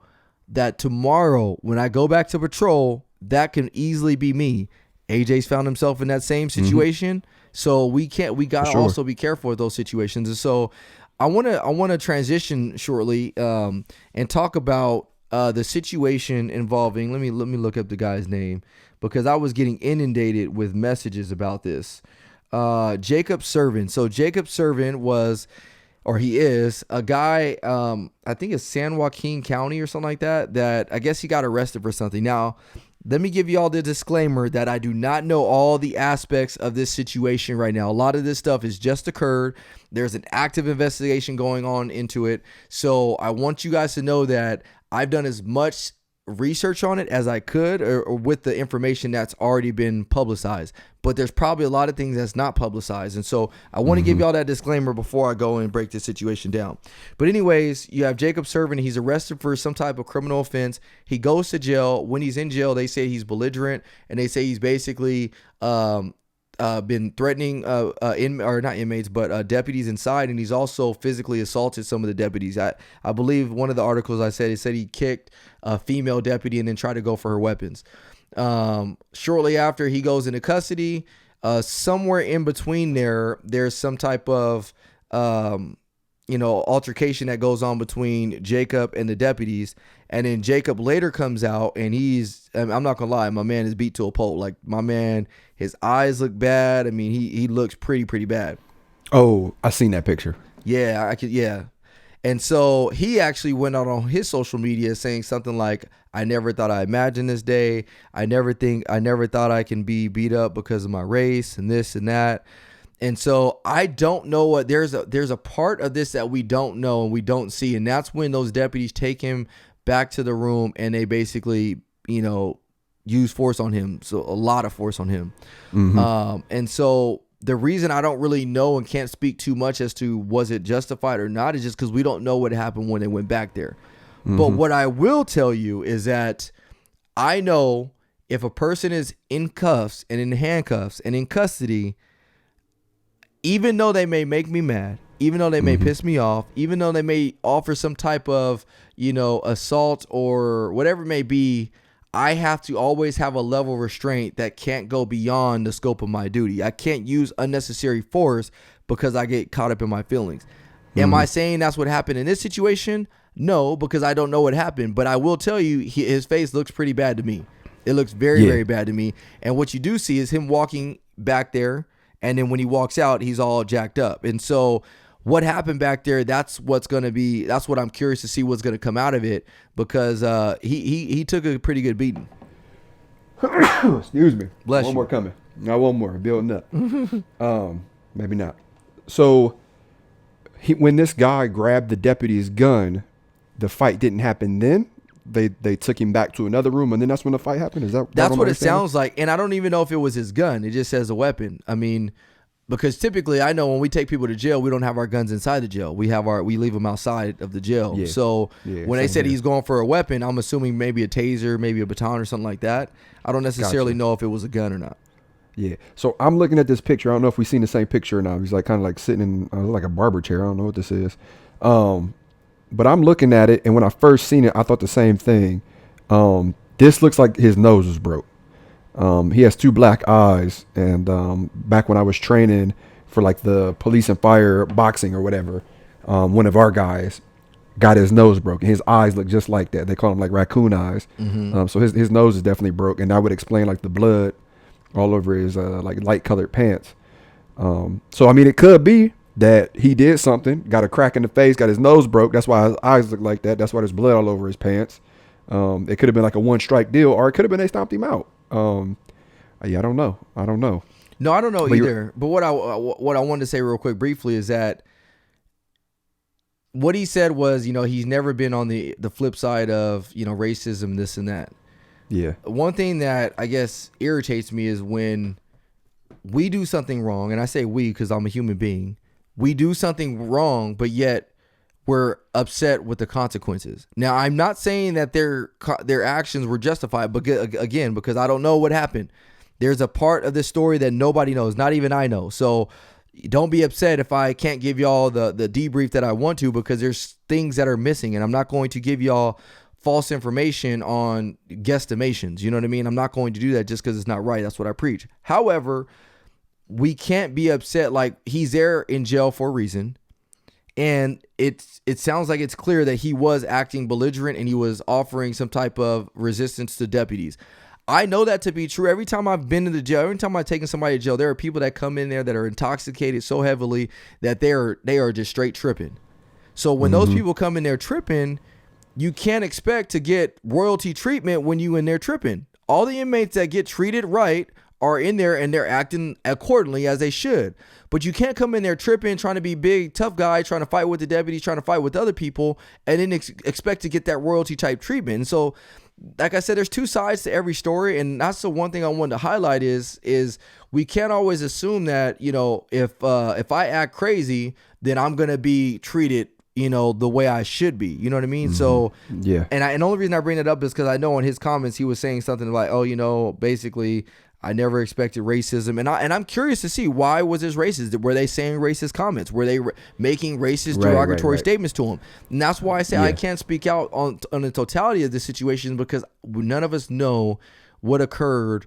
that tomorrow when I go back to patrol, that can easily be me. AJ's found himself in that same situation, so we gotta also be careful with those situations. And so I wanna transition shortly and talk about the situation involving. Let me look up the guy's name, because I was getting inundated with messages about this. Jacob Servin. So Jacob Servin he is a guy, I think it's San Joaquin County or something like that, that I guess he got arrested for something. Now, let me give you all the disclaimer that I do not know all the aspects of this situation right now. A lot of this stuff has just occurred. There's an active investigation going on into it. So I want you guys to know that I've done as much research on it as I could, or with the information that's already been publicized, but there's probably a lot of things that's not publicized. And so I want to give y'all that disclaimer before I go and break this situation down. But anyways, you have Jacob Servin. He's arrested for some type of criminal offense. He goes to jail. When he's in jail, they say he's belligerent, and they say he's basically been threatening not inmates, but deputies inside, and he's also physically assaulted some of the deputies. I believe one of the articles I said, it said he kicked a female deputy and then tried to go for her weapons. Shortly after, he goes into custody. Somewhere in between there's some type of altercation that goes on between Jacob and the deputies. And then Jacob later comes out, and I'm not gonna lie, my man is beat to a pulp. Like, my man, his eyes look bad. I mean, he looks pretty bad.
Oh, I seen that picture.
Yeah, yeah. And so he actually went out on his social media saying something like, I never thought I imagined this day. I never thought I can be beat up because of my race and this and that. And so I don't know what there's a part of this that we don't know and we don't see. And that's when those deputies take him back to the room and they basically, use force on him. So a lot of force on him. And so the reason I don't really know and can't speak too much as to was it justified or not is just because we don't know what happened when they went back there. But what I will tell you is that I know if a person is in cuffs and in handcuffs and in custody, even though they may make me mad, even though they may piss me off, even though they may offer some type of, assault or whatever it may be, I have to always have a level of restraint that can't go beyond the scope of my duty. I can't use unnecessary force because I get caught up in my feelings. Am I saying that's what happened in this situation? No, because I don't know what happened. But I will tell you, his face looks pretty bad to me. It looks very, very bad to me. And what you do see is him walking back there. And then when he walks out, he's all jacked up. And so what happened back there, that's what I'm curious to see what's going to come out of it, because he took a pretty good beating.
Excuse me.
Bless
one
you.
more coming. Not one more. Building up. Maybe not. So when this guy grabbed the deputy's gun, the fight didn't happen then. They took him back to another room, and then that's when the fight happened.
That's what it sounds like. And I don't even know if it was his gun. It just says a weapon. I mean, because typically I know when we take people to jail, we don't have our guns inside the jail. We leave them outside of the jail.
Yeah.
So when they said he's going for a weapon, I'm assuming maybe a taser, maybe a baton or something like that. I don't necessarily know if it was a gun or not.
Yeah. So I'm looking at this picture. I don't know if we've seen the same picture or not. He's like kind of like sitting in like a barber chair. I don't know what this is. But I'm looking at it, and when I first seen it, I thought the same thing. This looks like his nose was broke. He has two black eyes, and back when I was training for like the police and fire boxing or whatever, one of our guys got his nose broken. His eyes look just like that. They call them like raccoon eyes. So his nose is definitely broke, and that would explain like the blood all over his like light colored pants. So I mean, it could be that he did something, got a crack in the face, got his nose broke. That's why his eyes look like that. That's why there's blood all over his pants. It could have been like a one strike deal, or it could have been they stomped him out. Yeah, I don't know.
No, I don't know either. But what I wanted to say real quick briefly is that what he said was, he's never been on the flip side of, racism, this and that.
Yeah.
One thing that I guess irritates me is when we do something wrong, and I say we because I'm a human being. We do something wrong, but yet we're upset with the consequences. Now, I'm not saying that their actions were justified, but again, because I don't know what happened. There's a part of this story that nobody knows, not even I know. So don't be upset if I can't give y'all the debrief that I want to, because there's things that are missing, and I'm not going to give y'all false information on guesstimations. You know what I mean? I'm not going to do that just because it's not right. That's what I preach. However, we can't be upset. Like, he's there in jail for a reason. And it sounds like it's clear that he was acting belligerent and he was offering some type of resistance to deputies. I know that to be true. Every time I've been to the jail, every time I've taken somebody to jail, there are people that come in there that are intoxicated so heavily that they are just straight tripping. So when those people come in there tripping, you can't expect to get royalty treatment when you in there tripping. All the inmates that get treated right are in there and they're acting accordingly as they should. But you can't come in there tripping, trying to be big, tough guy, trying to fight with the deputies, trying to fight with other people, and then expect to get that royalty type treatment. And so, like I said, there's two sides to every story. And that's the one thing I wanted to highlight is we can't always assume that, if I act crazy, then I'm going to be treated the way I should be. You know what I mean? So,
yeah.
And the only reason I bring it up is because I know in his comments, he was saying something like, basically, I never expected racism. And I'm curious to see, why was this racist? Were they saying racist comments? Were they making racist derogatory statements to him? And that's why I say I can't speak out on the totality of the situation, because none of us know what occurred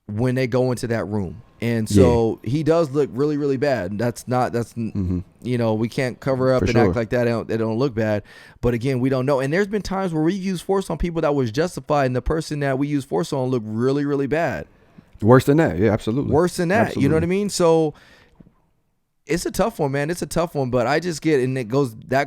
when they go into that room. And so he does look really, really bad. We can't cover up act like that. They don't look bad. But again, we don't know. And there's been times where we use force on people that was justified, and the person that we use force on looked really, really bad.
Worse than that. Yeah, absolutely.
Worse than that.
Absolutely.
You know what I mean? So it's a tough one, man. It's a tough one. But I just get, and that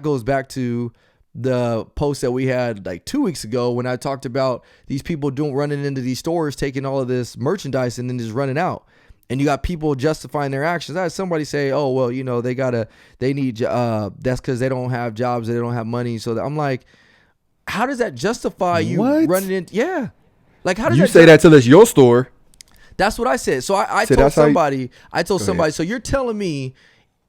goes back to the post that we had like 2 weeks ago when I talked about these people running into these stores, taking all of this merchandise and then just running out. And you got people justifying their actions. I had somebody say, "Oh, well, they need that's because they don't have jobs, they don't have money." So I'm like, how does that justify you running in? Yeah, like how does
you say that till it's your store?
That's what I said. So I told somebody. So you're telling me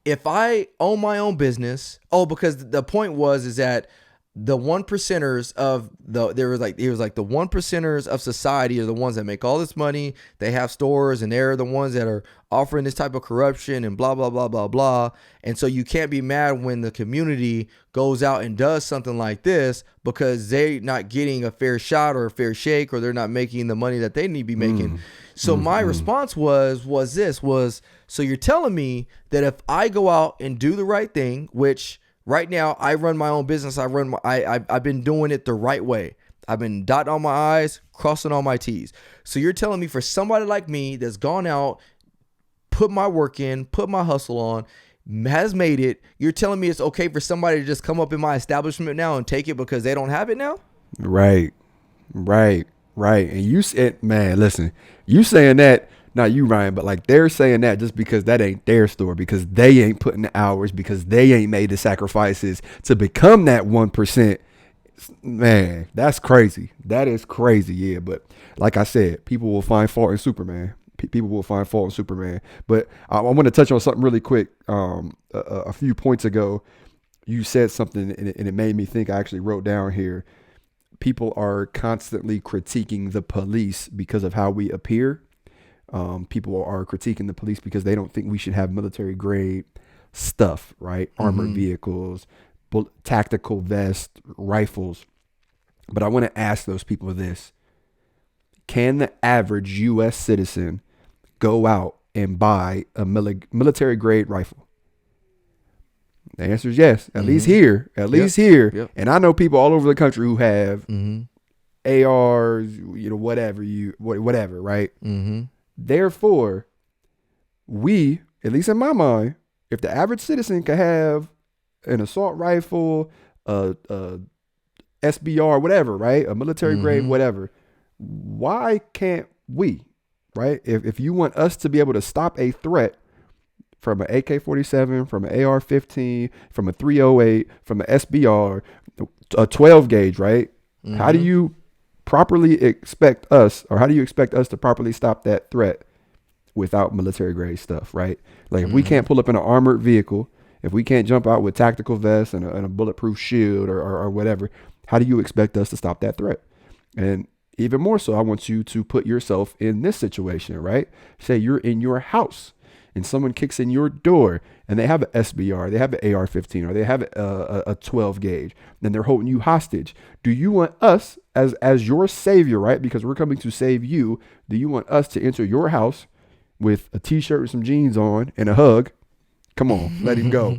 if I own my own business? Oh, because the point is that the one percenters of there was like the one percenters of society are the ones that make all this money. They have stores and they're the ones that are offering this type of corruption and blah blah blah blah blah. And so you can't be mad when the community goes out and does something like this because they're not getting a fair shot or a fair shake, or they're not making the money that they need to be making. So my response was so you're telling me that if I go out and do the right thing, which right now, I run my own business. I've been doing it the right way. I've been dotting all my I's, crossing all my T's. So you're telling me for somebody like me that's gone out, put my work in, put my hustle on, has made it, you're telling me it's okay for somebody to just come up in my establishment now and take it because they don't have it now?
Right. And you said, man, listen, you saying that, not you, Ryan, but like they're saying that just because that ain't their store, because they ain't putting the hours, because they ain't made the sacrifices to become that 1%. Man, that's crazy. That is crazy. Yeah. But like I said, people will find fault in Superman. People will find fault in Superman. But I want to touch on something really quick. A few points ago, you said something and it made me think. I actually wrote down here. People are constantly critiquing the police because of how we appear. People are critiquing the police because they don't think we should have military grade stuff, right? Armored vehicles, tactical vests, rifles. But I want to ask those people this. Can the average U.S. citizen go out and buy a military grade rifle? The answer is yes. At least here.
Yep.
And I know people all over the country who have ARs, whatever, right? Therefore, we, at least in my mind, if the average citizen could have an assault rifle, a SBR, whatever, right? A military grade, whatever. Why can't we, right? If you want us to be able to stop a threat from an AK-47, from an AR-15, from a 308, from an SBR, a 12 gauge, right? How do you properly expect us, or how do you expect us to properly stop that threat without military grade stuff, right? Like if we can't pull up in an armored vehicle, if we can't jump out with tactical vests and a bulletproof shield or whatever, how do you expect us to stop that threat? And even more so, I want you to put yourself in this situation, right? Say you're in your house and someone kicks in your door and they have an SBR, they have an AR-15, or they have a 12 gauge, and they're holding you hostage. Do you want us as your savior, right? Because we're coming to save you. Do you want us to enter your house with a t-shirt with some jeans on and a hug? Come on, let him go.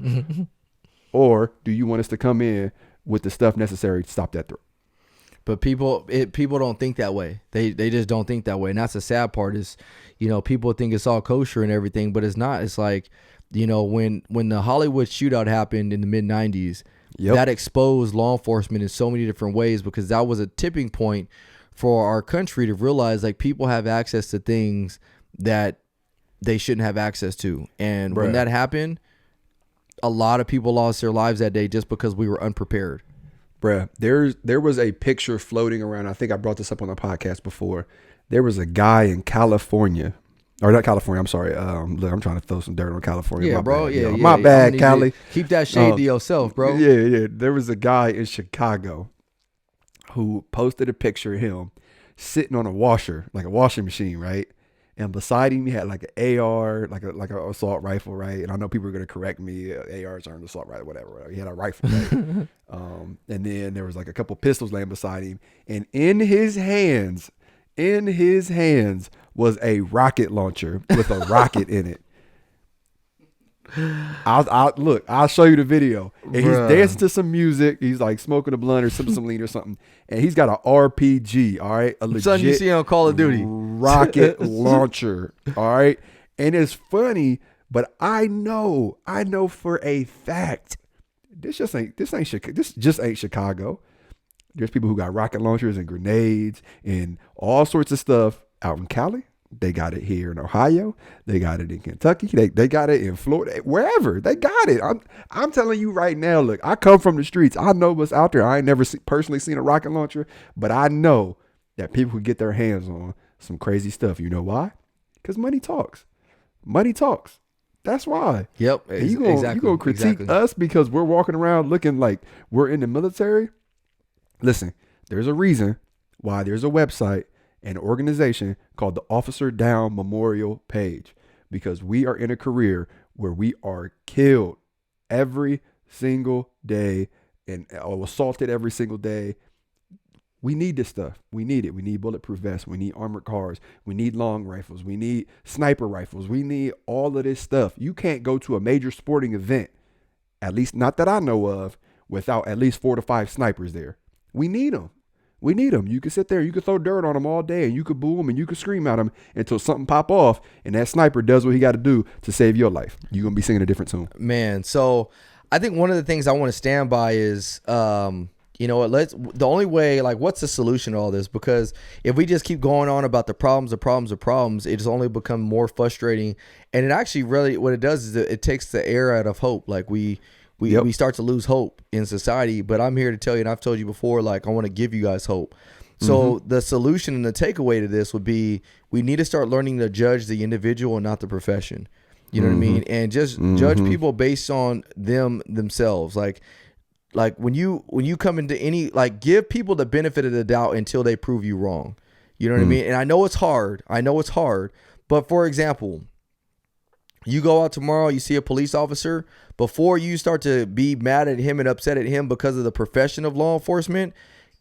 Or do you want us to come in with the stuff necessary to stop that threat?
But people don't think that way. They just don't think that way. And that's the sad part is, people think it's all kosher and everything, but it's not. It's like, when the Hollywood shootout happened in the mid 90s, that exposed law enforcement in so many different ways, because that was a tipping point for our country to realize like people have access to things that they shouldn't have access to. And when that happened, a lot of people lost their lives that day just because we were unprepared.
Bruh, there was a picture floating around. I think I brought this up on the podcast before. There was a guy in California, or not California. I'm sorry. Look, I'm trying to throw some dirt on California.
Yeah,
my
bro.
Bad,
yeah,
my bad, Cali.
Keep that shade to yourself, bro.
Yeah. There was a guy in Chicago who posted a picture of him sitting on a washer, like a washing machine, right? And beside him, he had like an AR, like an assault rifle, right? And I know people are gonna correct me. ARs aren't assault rifle, whatever. He had a rifle, right? And then there was like a couple pistols laying beside him, and in his hands was a rocket launcher with a rocket in it. I'll show you the video. And he's dancing to some music. He's like smoking a blunt or sipping some lean or something. And he's got an RPG, all right? A legit
something you see on Call of Duty.
Rocket launcher, all right? And it's funny, but I know for a fact this just ain't Chicago. There's people who got rocket launchers and grenades and all sorts of stuff out in Cali. They got it here in Ohio. They got it in Kentucky. They got it in Florida. Wherever they got it. I'm telling you right now. Look, I come from the streets. I know what's out there. I ain't never personally seen a rocket launcher, but I know that people could get their hands on some crazy stuff. You know why? Because money talks. Money talks. That's why.
Yep.
You gonna critique us because we're walking around looking like we're in the military? Listen, there's a reason why there's a website and organization called the Officer Down Memorial Page, because we are in a career where we are killed every single day and assaulted every single day. We need this stuff. We need it. We need bulletproof vests. We need armored cars. We need long rifles. We need sniper rifles. We need all of this stuff. You can't go to a major sporting event, at least not that I know of, without at least 4 to 5 snipers there. We need them. We need them. You can sit there, you can throw dirt on them all day, and you can boo them and you can scream at them until something pop off, and that sniper does what he got to do to save your life. You're going to be singing a different tune.
Man, so I think one of the things I want to stand by is, you know what, the only way, like, what's the solution to all this? Because if we just keep going on about the problems, it's only become more frustrating. And it actually really, what it does is it takes the air out of hope. Like we start to lose hope in society. But I'm here to tell you, and I've told you before, like, I want to give you guys hope. So the solution and the takeaway to this would be, we need to start learning to judge the individual and not the profession. You know what I mean? And just judge people based on themselves. Like when you come into any, like, give people the benefit of the doubt until they prove you wrong. You know what I mean? And I know it's hard. But for example, you go out tomorrow, you see a police officer, before you start to be mad at him and upset at him because of the profession of law enforcement,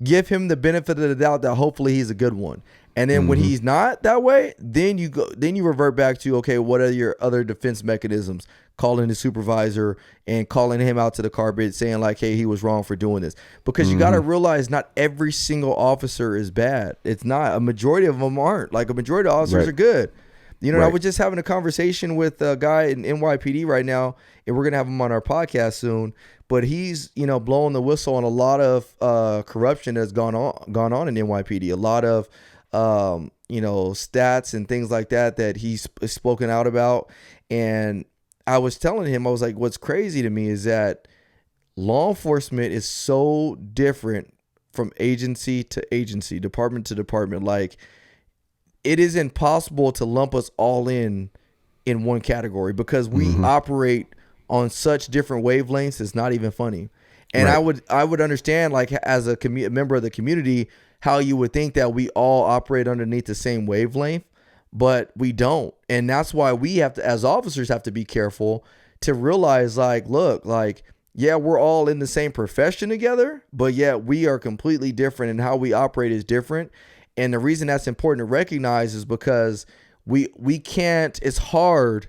give him the benefit of the doubt that hopefully he's a good one. And then when he's not that way, then you revert back to, okay, what are your other defense mechanisms? Calling the supervisor and calling him out to the carpet, saying like, hey, he was wrong for doing this. Because you got to realize not every single officer is bad. It's not. A majority of them aren't. Like, a majority of officers are good. You know, I was just having a conversation with a guy in NYPD right now, and we're going to have him on our podcast soon. But he's, you know, blowing the whistle on a lot of corruption that's gone on in NYPD. A lot of, you know, stats and things like that he's spoken out about. And I was telling him, I was like, what's crazy to me is that law enforcement is so different from agency to agency, department to department. Like, it is impossible to lump us all in one category because we operate on such different wavelengths. It's not even funny. And I would understand, like, as a member of the community, how you would think that we all operate underneath the same wavelength, but we don't. And that's why we have to, as officers, have to be careful to realize, like, look, like, yeah, we're all in the same profession together, but yet we are completely different, and how we operate is different. And the reason that's important to recognize is because we can't, it's hard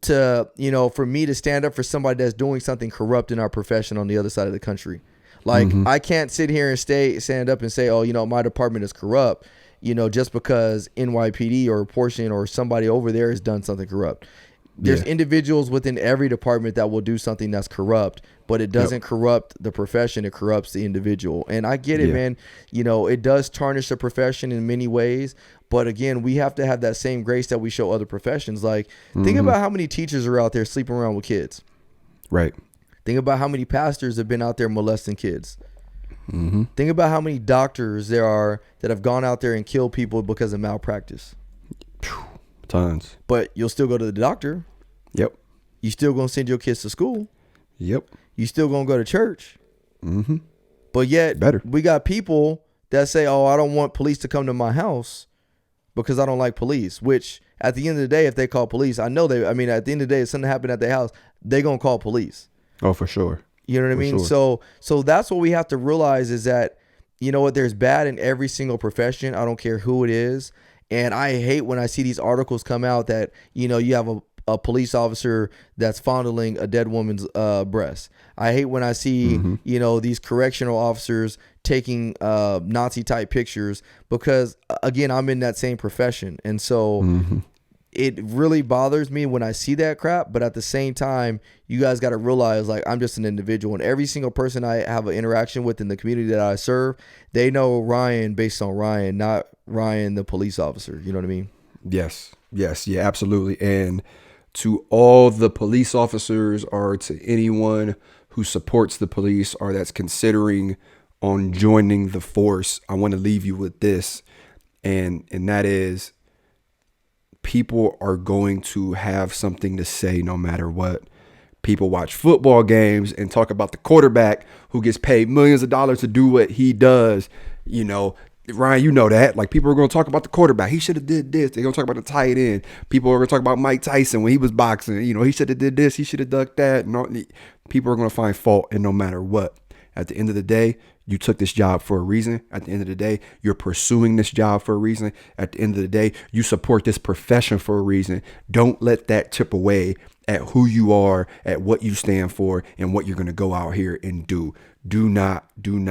to, you know, for me to stand up for somebody that's doing something corrupt in our profession on the other side of the country. Like, I can't sit here and stand up and say, oh, you know, my department is corrupt, you know, just because NYPD or a portion or somebody over there has done something corrupt. There's individuals within every department that will do something that's corrupt, but it doesn't corrupt the profession. It corrupts the individual. And I get it, man. You know, it does tarnish the profession in many ways. But again, we have to have that same grace that we show other professions. Like, think about how many teachers are out there sleeping around with kids.
Right.
Think about how many pastors have been out there molesting kids. Think about how many doctors there are that have gone out there and killed people because of malpractice.
Tons.
But you'll still go to the doctor.
Yep.
You still gonna send your kids to school.
Yep.
You still gonna go to church. But yet, we got people that say, oh, I don't want police to come to my house because I don't like police. Which, at the end of the day, if they call police, at the end of the day, if something happened at their house, they gonna call police.
Oh, for sure.
You know what I mean? Sure. So that's what we have to realize, is that, you know what, there's bad in every single profession. I don't care who it is. And I hate when I see these articles come out that, you know, you have a police officer that's fondling a dead woman's breast. I hate when I see, you know, these correctional officers taking Nazi type pictures, because, again, I'm in that same profession. And so it really bothers me when I see that crap. But at the same time, you guys got to realize, like, I'm just an individual, and every single person I have an interaction with in the community that I serve, they know Ryan based on Ryan, not Ryan, the police officer. You know what I mean?
Yes. Yeah, absolutely. And to all the police officers, or to anyone who supports the police or that's considering on joining the force, I want to leave you with this. And that is, people are going to have something to say no matter what. People watch football games and talk about the quarterback who gets paid millions of dollars to do what he does. You know, Ryan, you know that. Like, people are going to talk about the quarterback. He should have did this. They're going to talk about the tight end. People are going to talk about Mike Tyson when he was boxing. You know, he should have did this. He should have done that. And all, people are going to find fault, and no matter what. At the end of the day, you took this job for a reason. At the end of the day, you're pursuing this job for a reason. At the end of the day, you support this profession for a reason. Don't let that chip away at who you are, at what you stand for, and what you're going to go out here and do. Do not. And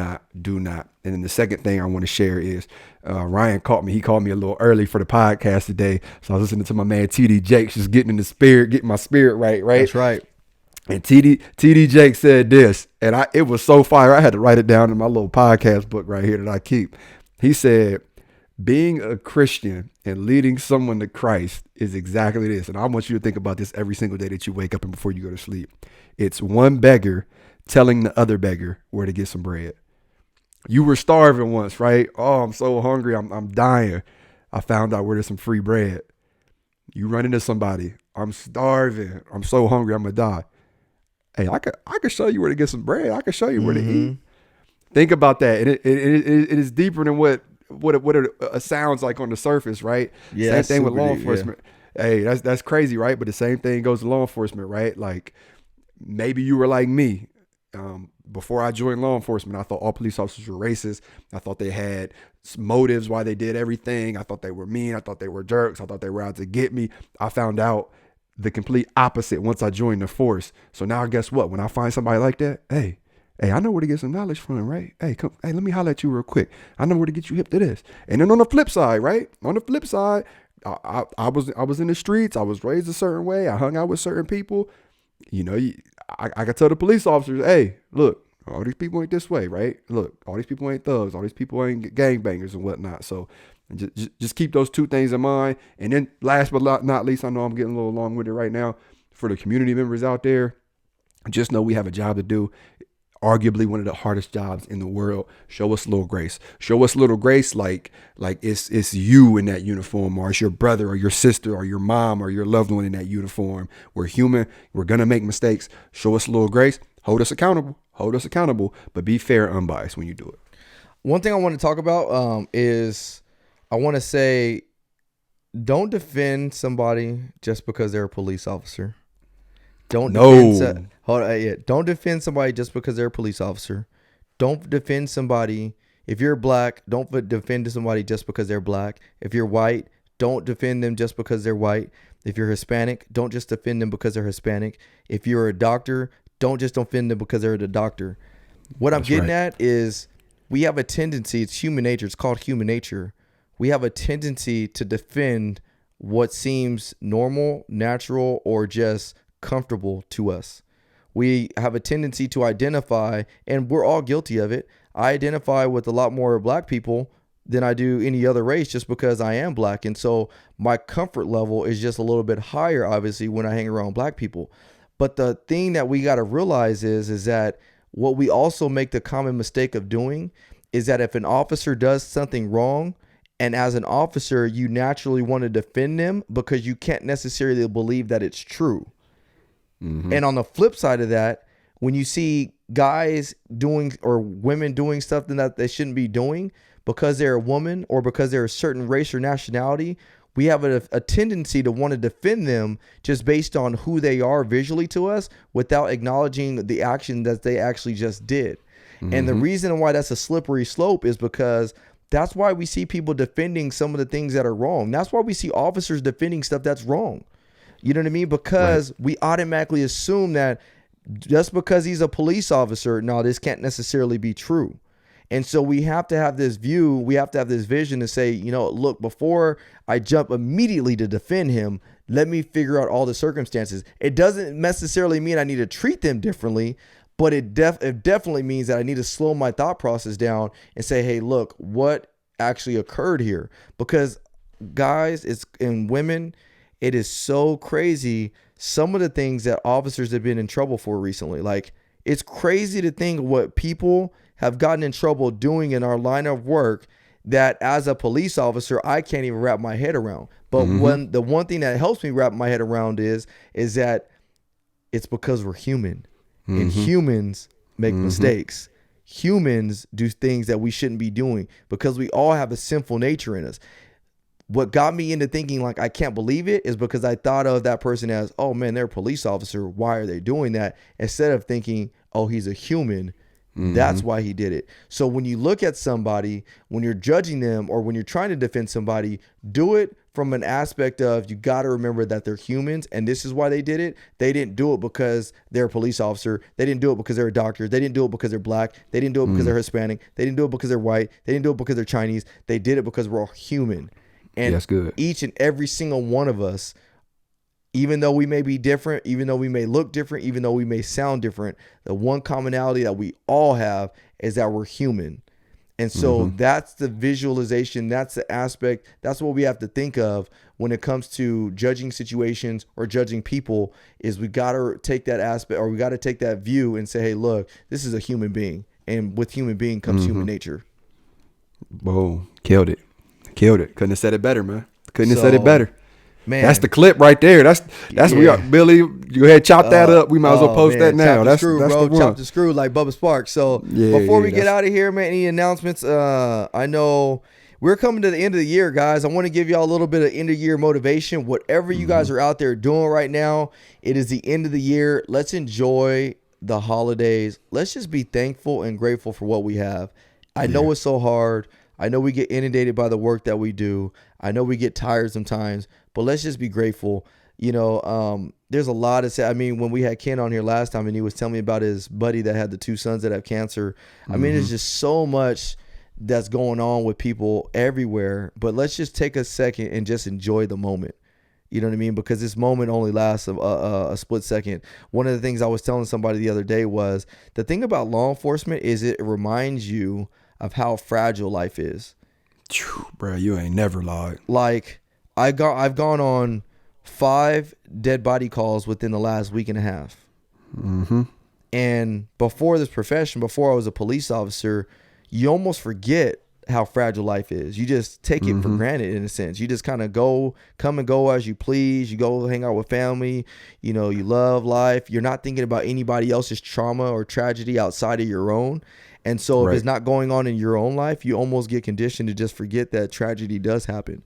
then the second thing I want to share is Ryan caught me. He called me a little early for the podcast today. So I was listening to my man TD Jakes, just getting in the spirit, getting my spirit right.
That's right.
And TD Jake said this, and it was so fire. I had to write it down in my little podcast book right here that I keep. He said, being a Christian and leading someone to Christ is exactly this. And I want you to think about this every single day that you wake up and before you go to sleep. It's one beggar telling the other beggar where to get some bread. You were starving once, right? Oh, I'm so hungry. I'm dying. I found out where there's some free bread. You run into somebody. I'm starving. I'm so hungry. I'm going to die. Hey, I could show you where to get some bread. I could show you where to eat. Think about that. And it is deeper than what it sounds like on the surface, right?
Yeah.
Same thing with law enforcement. Yeah. Hey, that's crazy, right? But the same thing goes to law enforcement, right? Like, maybe you were like me. Before I joined law enforcement, I thought all police officers were racist. I thought they had motives why they did everything. I thought they were mean. I thought they were jerks. I thought they were out to get me. I found out the complete opposite once I joined the force. So now guess what? When I find somebody like that, hey, I know where to get some knowledge from, right? Hey, let me holler at you real quick. I know where to get you hip to this. And then on the flip side, right? On the flip side, I was in the streets. I was raised a certain way. I hung out with certain people. You know, I could tell the police officers, hey, look, all these people ain't this way, right? Look, all these people ain't thugs. All these people ain't gangbangers and whatnot. So just keep those two things in mind. And then last but not least, I know I'm getting a little long with it right now. For the community members out there, just know we have a job to do. Arguably one of the hardest jobs in the world. Show us a little grace. Show us a little grace like it's you in that uniform, or it's your brother or your sister or your mom or your loved one in that uniform. We're human. We're going to make mistakes. Show us a little grace. Hold us accountable, but be fair and unbiased when you do it.
One thing I want to talk about is I want to say, don't defend somebody just because they're a police officer. Don't defend somebody just because they're a police officer. Don't defend somebody. If you're black, don't defend somebody just because they're black. If you're white, don't defend them just because they're white. If you're Hispanic, don't just defend them because they're Hispanic. If you're a doctor, don't just defend them because they're the doctor. What I'm getting at is we have a tendency, it's human nature, it's called human nature. We have a tendency to defend what seems normal, natural, or just comfortable to us. We have a tendency to identify, and we're all guilty of it. I identify with a lot more black people than I do any other race just because I am black. And so my comfort level is just a little bit higher, obviously, when I hang around black people. But the thing that we got to realize is that what we also make the common mistake of doing is that if an officer does something wrong, and as an officer, you naturally want to defend them because you can't necessarily believe that it's true. Mm-hmm. And on the flip side of that, when you see guys doing or women doing something that they shouldn't be doing because they're a woman or because they're a certain race or nationality, we have a tendency to want to defend them just based on who they are visually to us without acknowledging the action that they actually just did. Mm-hmm. And the reason why that's a slippery slope is because that's why we see people defending some of the things that are wrong. That's why we see officers defending stuff that's wrong. You know what I mean? Because we automatically assume that just because he's a police officer, no, this can't necessarily be true. And so we have to have this view, we have to have this vision to say, you know, look, before I jump immediately to defend him, let me figure out all the circumstances. It doesn't necessarily mean I need to treat them differently, but it definitely means that I need to slow my thought process down and say, hey, look, what actually occurred here? Because guys, and women, it is so crazy. Some of the things that officers have been in trouble for recently, like it's crazy to think what people have gotten in trouble doing in our line of work that as a police officer, I can't even wrap my head around. But the one thing that helps me wrap my head around is that It's because we're human, and humans make mistakes. Humans do things that we shouldn't be doing because we all have a sinful nature in us. What got me into thinking like I can't believe it is because I thought of that person as, oh man, they're a police officer. Why are they doing that? Instead of thinking, oh, he's a human. That's why he did it. So when you look at somebody, when you're judging them or when you're trying to defend somebody, do it from an aspect of you got to remember that they're humans and this is why they did it. They didn't do it because they're a police officer. They didn't do it because they're a doctor. They didn't do it because they're black. They didn't do it because they're Hispanic. They didn't do it because they're white. They didn't do it because they're Chinese. They did it because we're all human. And
that's good.
Each and every single one of us, even though we may be different, even though we may look different, even though we may sound different, the one commonality that we all have is that we're human. And so that's the visualization, that's the aspect, that's what we have to think of when it comes to judging situations or judging people is we got to take that aspect or we got to take that view and say, hey, look, this is a human being. And with human being comes human nature.
Boom. Killed it. Couldn't have said it better, man. Couldn't have said it better.
Man,
that's the clip right there. That's we are, Billy. You had chop that up. We might as well post that now.
That's the screw, bro. Chop the screw like Bubba Sparks. So before we get out of here, man, any announcements? I know we're coming to the end of the year, guys. I want to give y'all a little bit of end of year motivation. Whatever you guys are out there doing right now, it is the end of the year. Let's enjoy the holidays. Let's just be thankful and grateful for what we have. I know it's so hard. I know we get inundated by the work that we do. I know we get tired sometimes, but let's just be grateful. You know, there's a lot to say. I mean, when we had Ken on here last time and he was telling me about his buddy that had the 2 sons that have cancer. I mean, there's just so much that's going on with people everywhere, but let's just take a second and just enjoy the moment. You know what I mean? Because this moment only lasts a split second. One of the things I was telling somebody the other day was the thing about law enforcement is it reminds you of how fragile life is.
Bro, you ain't never lied.
Like I've gone on 5 dead body calls within the last week and a half. And before this profession, before I was a police officer, you almost forget how fragile life is. You just take it for granted in a sense. You just kind of come and go as you please. You go hang out with family. You know, you love life. You're not thinking about anybody else's trauma or tragedy outside of your own. And so if it's not going on in your own life, you almost get conditioned to just forget that tragedy does happen.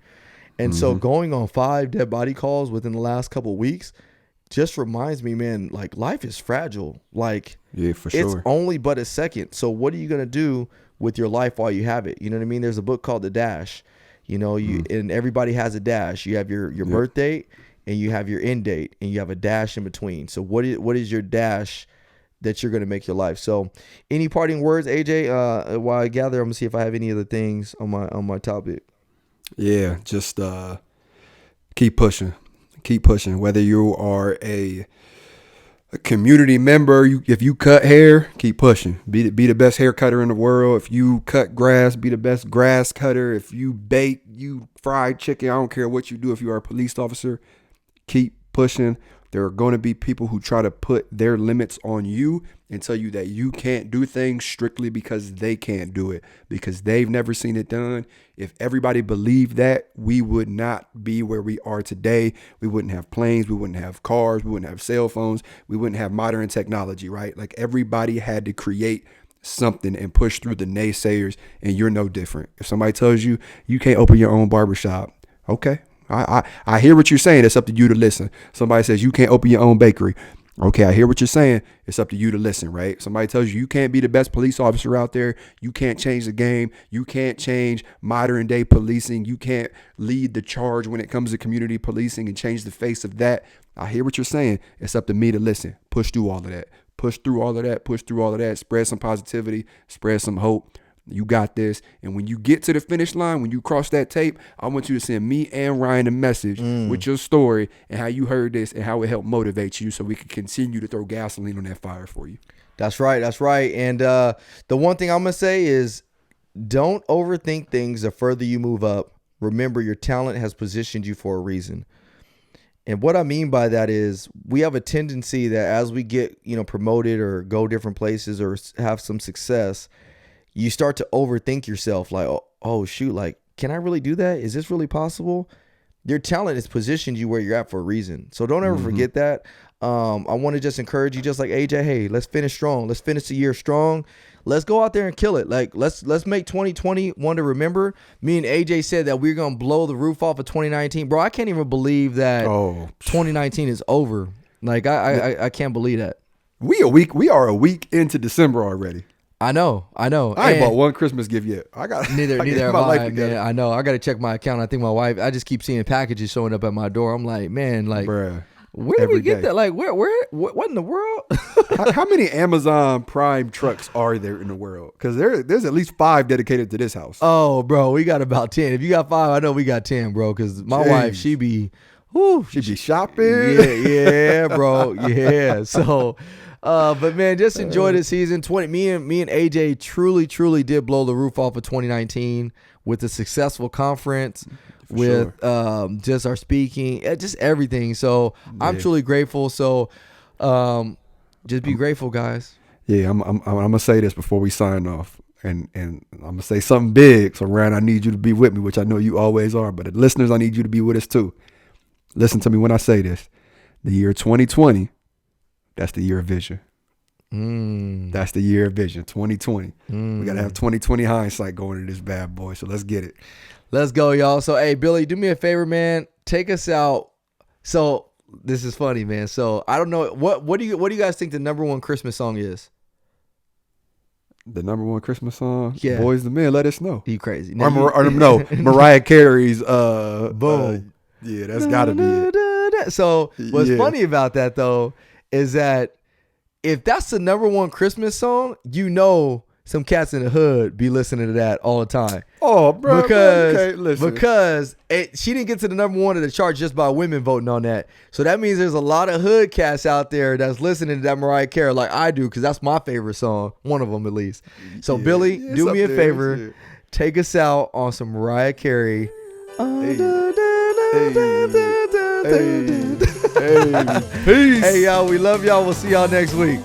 And so going on 5 dead body calls within the last couple of weeks just reminds me, man, like life is fragile. Like
for sure.
It's only but a second. So what are you going to do with your life while you have it? You know what I mean? There's a book called The Dash. You know, and everybody has a dash. You have your birth date and you have your end date and you have a dash in between. So what is your dash that you're going to make your life? So any parting words, AJ, while I gather, I'm gonna see if I have any other things on my topic.
Yeah, just keep pushing, whether you are a community member, if you cut hair, keep pushing, be the best hair cutter in the world. If you cut grass, be the best grass cutter. If you bake, you fry chicken, I don't care what you do. If you are a police officer, keep pushing. There are going to be people who try to put their limits on you and tell you that you can't do things strictly because they can't do it, because they've never seen it done. If everybody believed that, we would not be where we are today. We wouldn't have planes. We wouldn't have cars. We wouldn't have cell phones. We wouldn't have modern technology, right? Like everybody had to create something and push through the naysayers, and you're no different. If somebody tells you you can't open your own barbershop, okay. I hear what you're saying. It's up to you to listen. Somebody says you can't open your own bakery. Okay, I hear what you're saying. It's up to you to listen, right? Somebody tells you can't be the best police officer out there. You can't change the game. You can't change modern day policing. You can't lead the charge when it comes to community policing and change the face of that. I hear what you're saying. It's up to me to listen. Push through all of that. Push through all of that. Spread some positivity. Spread some hope. You got this. And when you get to the finish line, when you cross that tape, I want you to send me and Ryan a message with your story and how you heard this and how it helped motivate you so we can continue to throw gasoline on that fire for you.
That's right. And the one thing I'm going to say is don't overthink things the further you move up. Remember, your talent has positioned you for a reason. And what I mean by that is we have a tendency that as we get, promoted or go different places or have some success, you start to overthink yourself like, oh shoot, like, can I really do that? Is this really possible? your talent has positioned you where you're at for a reason. So don't ever forget that. I want to just encourage you, just like AJ. Hey, let's finish strong. Let's finish the year strong. Let's go out there and kill it. Like let's make 2020 one to remember. Me and AJ said that we're gonna blow the roof off of 2019, bro. I can't even believe that 2019 is over. Like I can't believe that.
We are a week into December already.
I know.
I ain't bought one Christmas gift yet.
Neither have I, man. I know. I got to check my account. I think my wife. I just keep seeing packages showing up at my door. I'm like, man, like,
bruh,
where did we get that? Like, what in the world?
how many Amazon Prime trucks are there in the world? Because there's at least 5 dedicated to this house.
Oh, bro, we got about 10. If you got 5, I know we got 10, bro. Because my wife, she be
shopping.
Yeah, bro. Yeah. So. But man, just enjoy the season. Me and AJ truly did blow the roof off of 2019 with a successful conference, with just our speaking, just everything. So I'm truly grateful. So just be grateful, guys.
Yeah, I'm gonna say this before we sign off, and I'm gonna say something big. So Ryan, I need you to be with me, which I know you always are. But the listeners, I need you to be with us too. Listen to me when I say this. The year 2020. That's the year of vision. That's the year of vision, 2020. We got to have 2020 hindsight going into this bad boy. So let's get it.
Let's go, y'all. So, hey, Billy, do me a favor, man. Take us out. So this is funny, man. So I don't know. What do you guys think the number one Christmas song is?
The number one Christmas song?
Yeah.
Boys the Men, Let Us Know.
You crazy.
No, Mariah Carey's Boom. Yeah, that's got to be it.
So what's funny about that, though, is that if that's the number one Christmas song, you know some cats in the hood be listening to that all the time.
Oh, bro.
Because she didn't get to the number one of the chart just by women voting on that. So that means there's a lot of hood cats out there that's listening to that Mariah Carey like I do, because that's my favorite song. One of them, at least. So, Billy, do me a favor. Take us out on some Mariah Carey.
Peace.
Hey, y'all, we love y'all. We'll see y'all next week.